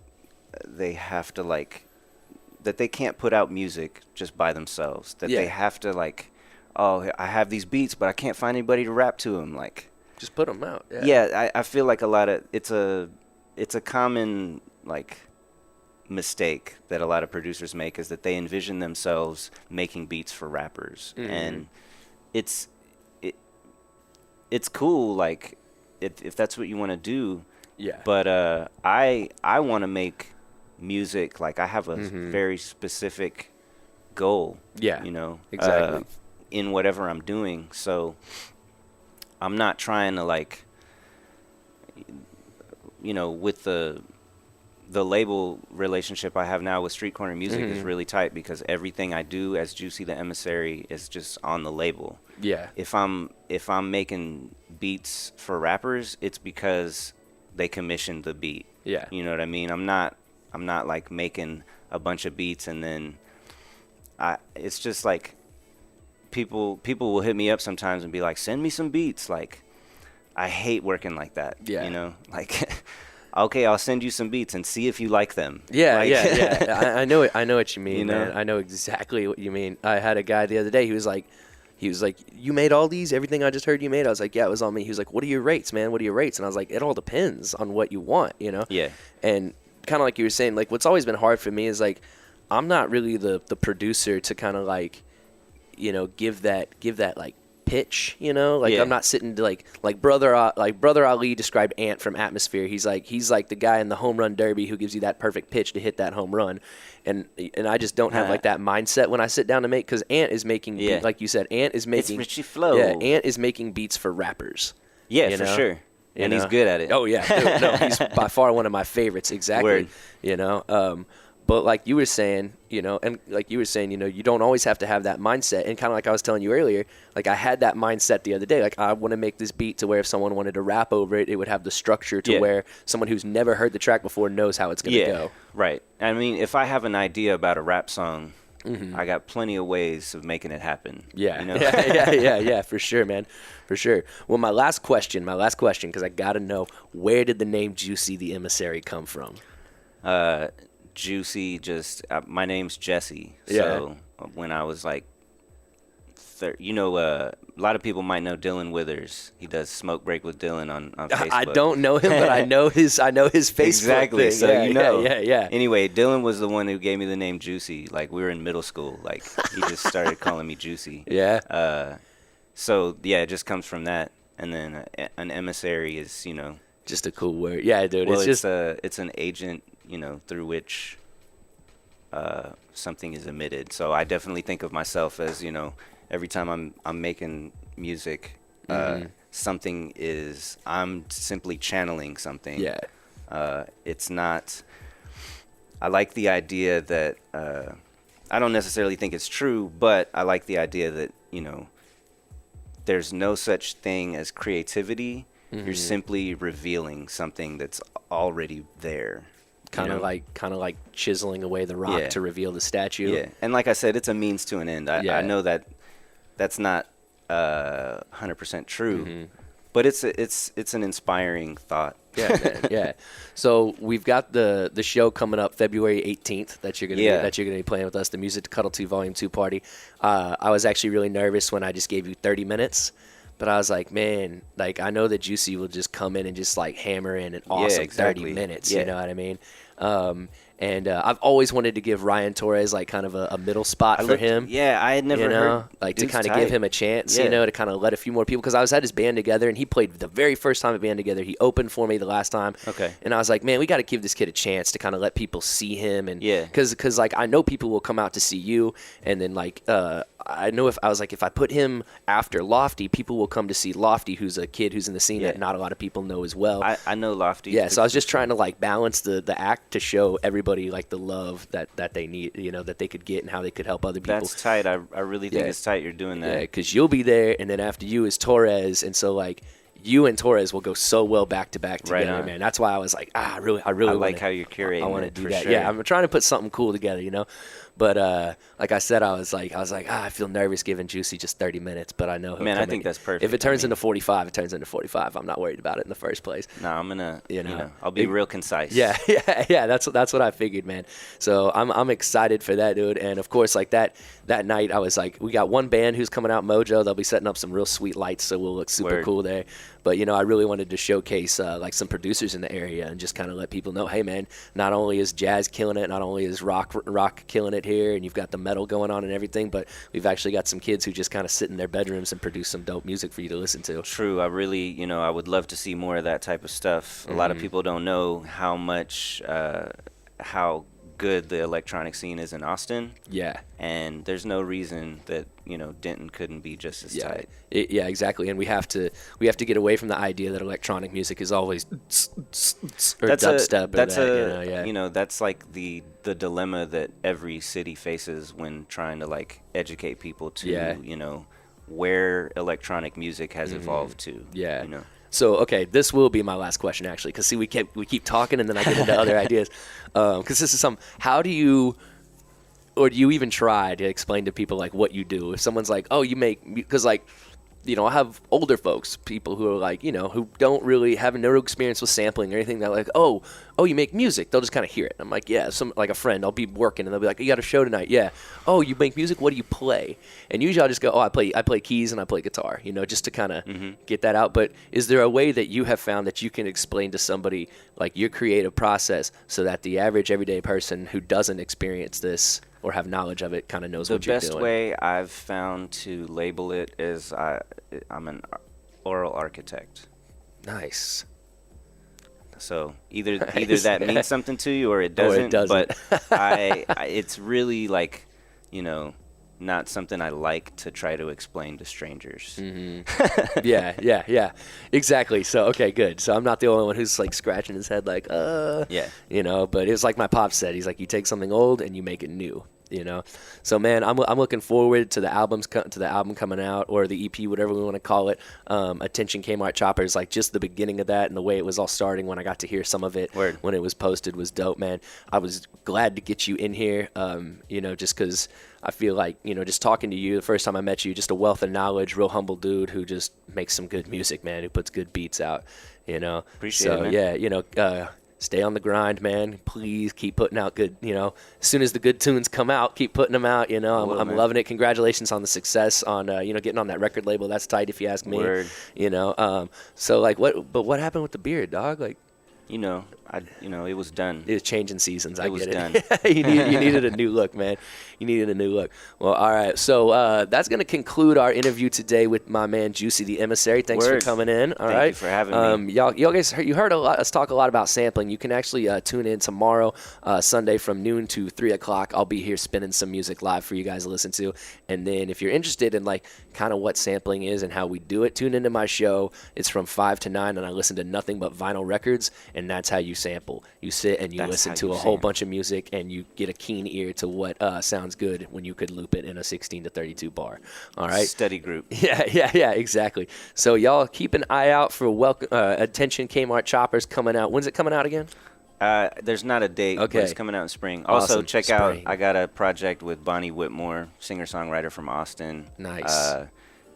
have to, like, that they can't put out music just by themselves, that they have to, like, oh, I have these beats, but I can't find anybody to rap to them. Like, just put them out. I feel like it's a common, like, mistake that a lot of producers make, is that they envision themselves making beats for rappers. And it's cool, like, if that's what you want to do. Yeah. But I want to make music. Like, I have a very specific goal. Yeah. Exactly. In whatever I'm doing. So I'm not trying to, like, with the label relationship I have now with Street Corner Music is really tight, because everything I do as Juicy the Emissary is just on the label. Yeah. If I'm making beats for rappers, it's because they commissioned the beat. Yeah. You know what I mean? I'm not like making a bunch of beats and then it's just like people will hit me up sometimes and be like, send me some beats. Like, I hate working like that. Yeah. Like, okay, I'll send you some beats and see if you like them. Yeah, like, yeah. I know what you mean, man. I know exactly what you mean. I had a guy the other day, he was like, you made all these? Everything I just heard you made? I was like, yeah, it was on me. He was like, what are your rates, man? What are your rates? And I was like, it all depends on what you want, Yeah. And kind of like you were saying, like, what's always been hard for me is, like, I'm not really the producer to kind of, like, give that like pitch, like, I'm not sitting to like Brother Ali described Ant from Atmosphere. He's like the guy in the home run derby who gives you that perfect pitch to hit that home run, and I just don't have like that mindset when I sit down to make, because Ant is making like you said, Ant is making, it's Richie Flow. Yeah, Ant is making beats for rappers. Yeah, for sure. And he's good at it. Oh yeah, no, he's by far one of my favorites. Exactly. Word. But like you were saying, you know, and like you were saying, you know, you don't always have to have that mindset. And kind of like I was telling you earlier, like I had that mindset the other day. Like I want to make this beat to where if someone wanted to rap over it, it would have the structure to where someone who's never heard the track before knows how it's going to go. Right. I mean, if I have an idea about a rap song, I got plenty of ways of making it happen. Yeah. You know? yeah, for sure, man. For sure. Well, my last question, because I got to know, where did the name Juicy the Emissary come from? Juicy, my name's Jesse. So when I was like, a lot of people might know Dylan Withers. He does Smoke Break with Dylan on Facebook. I don't know him, but I know his Facebook exactly. thing. So Yeah. Anyway, Dylan was the one who gave me the name Juicy. Like we were in middle school. Like he just started calling me Juicy. Yeah. So yeah, it just comes from that. And then an emissary is, just a cool word. Yeah, dude. Well, it's it's an agent, through which something is emitted. So I definitely think of myself as, every time I'm making music, I'm simply channeling something. Yeah. It's not. I like the idea that I don't necessarily think it's true, but I like the idea that there's no such thing as creativity. You're simply revealing something that's already there. Kind of like chiseling away the rock to reveal the statue. Yeah, and like I said, it's a means to an end. I know that that's not 100% true, but it's an inspiring thought. Yeah, man. Yeah. So we've got the show coming up February 18th that you're gonna be playing with us, the Music to Cuddle to Volume 2 party. I was actually really nervous when I just gave you 30 minutes. But I was like, man, like I know that Juicy will just come in and just like hammer in an awesome 30 minutes. You know what I mean? And I've always wanted to give Ryan Torres like kind of a middle spot for him. Yeah, I had never heard. Like to kind of give him a chance, to kind of let a few more people. Because I was at his band together, and he played the very first time at band together. He opened for me the last time. Okay. And I was like, man, we got to give this kid a chance to kind of let people see him. And yeah. Because like I know people will come out to see you, and then like I know if I put him after Lofty, people will come to see Lofty, who's a kid who's in the scene that not a lot of people know as well. I know Lofty. Yeah, so I was just trying to like balance the act to show everybody like the love that they need, that they could get and how they could help other people. That's tight. I really think it's tight you're doing that. Yeah, because you'll be there, and then after you is Torres, and so like you and Torres will go so well back to back together, man. That's why I was like, I really like how you're curating. I want to do that. Sure. Yeah, I'm trying to put something cool together, But like I said, I was like, I feel nervous giving Juicy just 30 minutes, but I know he'll I think that's perfect. If it turns into 45, it turns into 45. I'm not worried about it in the first place. No, I'm gonna, I'll be real concise. Yeah. That's what I figured, man. So I'm excited for that, dude. And of course, like that night, I was like, we got one band who's coming out, Mojo. They'll be setting up some real sweet lights, so we'll look super cool there. But I really wanted to showcase like some producers in the area and just kind of let people know, hey, man, not only is jazz killing it, not only is rock killing it here, and you've got the metal going on and everything, but we've actually got some kids who just kind of sit in their bedrooms and produce some dope music for you to listen to. True. I really, I would love to see more of that type of stuff. A lot of people don't know how much, how good the electronic scene is in Austin. Yeah. And there's no reason that, Denton couldn't be just as tight. Yeah, exactly. And we have to get away from the idea that electronic music is always or dubstep. That's like the dilemma that every city faces when trying to like educate people to, where electronic music has evolved to. Yeah. So, okay, this will be my last question, actually, because, see, we keep talking, and then I get into other ideas. Because this is how do you, or do you even try to explain to people, like, what you do? If someone's like, oh, you make, because, like, I have older folks, people who are like, who don't really have no experience with sampling or anything. They're like, oh, you make music. They'll just kind of hear it. I'm like, yeah, like a friend. I'll be working, and they'll be like, you got a show tonight? Yeah. Oh, you make music? What do you play? And usually I'll just go, oh, I play keys and I play guitar, just to kind of get that out. But is there a way that you have found that you can explain to somebody like your creative process so that the average everyday person who doesn't experience this or have knowledge of it kind of knows what you're doing? The best way I've found to label it is I'm an oral architect. Nice. So either that means something to you or it doesn't. But I it's really like, not something I like to try to explain to strangers. Yeah, exactly. So okay, good. So I'm not the only one who's like scratching his head like, Yeah. you know. But it's like my pop said. He's like, you take something old and you make it new. You know, so man, I'm looking forward to the album coming out, or the EP, whatever we want to call it. Attention Kmart Choppers, like just the beginning of that and the way it was all starting when I got to hear some of it Word. when it was posted was dope, man. I was glad to get you in here, you know, just because I feel like, you know, just talking to you the first time I met you, just a wealth of knowledge, real humble dude who just makes some good music, man, who puts good beats out, you know. Appreciate it, man. Yeah, you know, stay on the grind, man. Please keep putting out good, you know, as soon as the good tunes come out, keep putting them out, you know. I'm loving it. Congratulations on the success on, you know, getting on that record label. That's tight if you ask me. Word. You know, so like what happened with the beard, dog? Like, You know, it was done. it was changing seasons. I was get done. it. you needed a new look, man. You needed a new look. Well, all right. So that's going to conclude our interview today with my man Juicy the Emissary. Thanks Word. for coming in. All Thank right. you for having me. Y'all guys, you heard us talk a lot about sampling. You can actually tune in tomorrow, Sunday from noon to 3 o'clock. I'll be here spinning some music live for you guys to listen to. And then if you're interested in like kind of what sampling is and how we do it, tune into my show. It's from 5 to 9, and I listen to nothing but vinyl records, and that's how you sample. You sit and you That's listen how to you a whole sample. bunch of music, and you get a keen ear to what sounds good when you could loop it in a 16 to 32 bar. All right. Study group. Yeah, exactly. So y'all keep an eye out for Attention Kmart Choppers coming out. When's it coming out again? There's not a date, Okay. but it's coming out in spring. Also, Awesome. check Spring. out, I got a project with Bonnie Whitmore, singer-songwriter from Austin. Nice.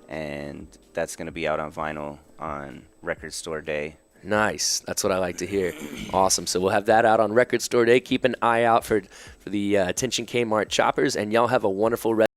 And that's going to be out on vinyl on Record Store Day. Nice. That's what I like to hear. Awesome. So we'll have that out on Record Store Day. Keep an eye out for the Attention Kmart Choppers, and y'all have a wonderful rest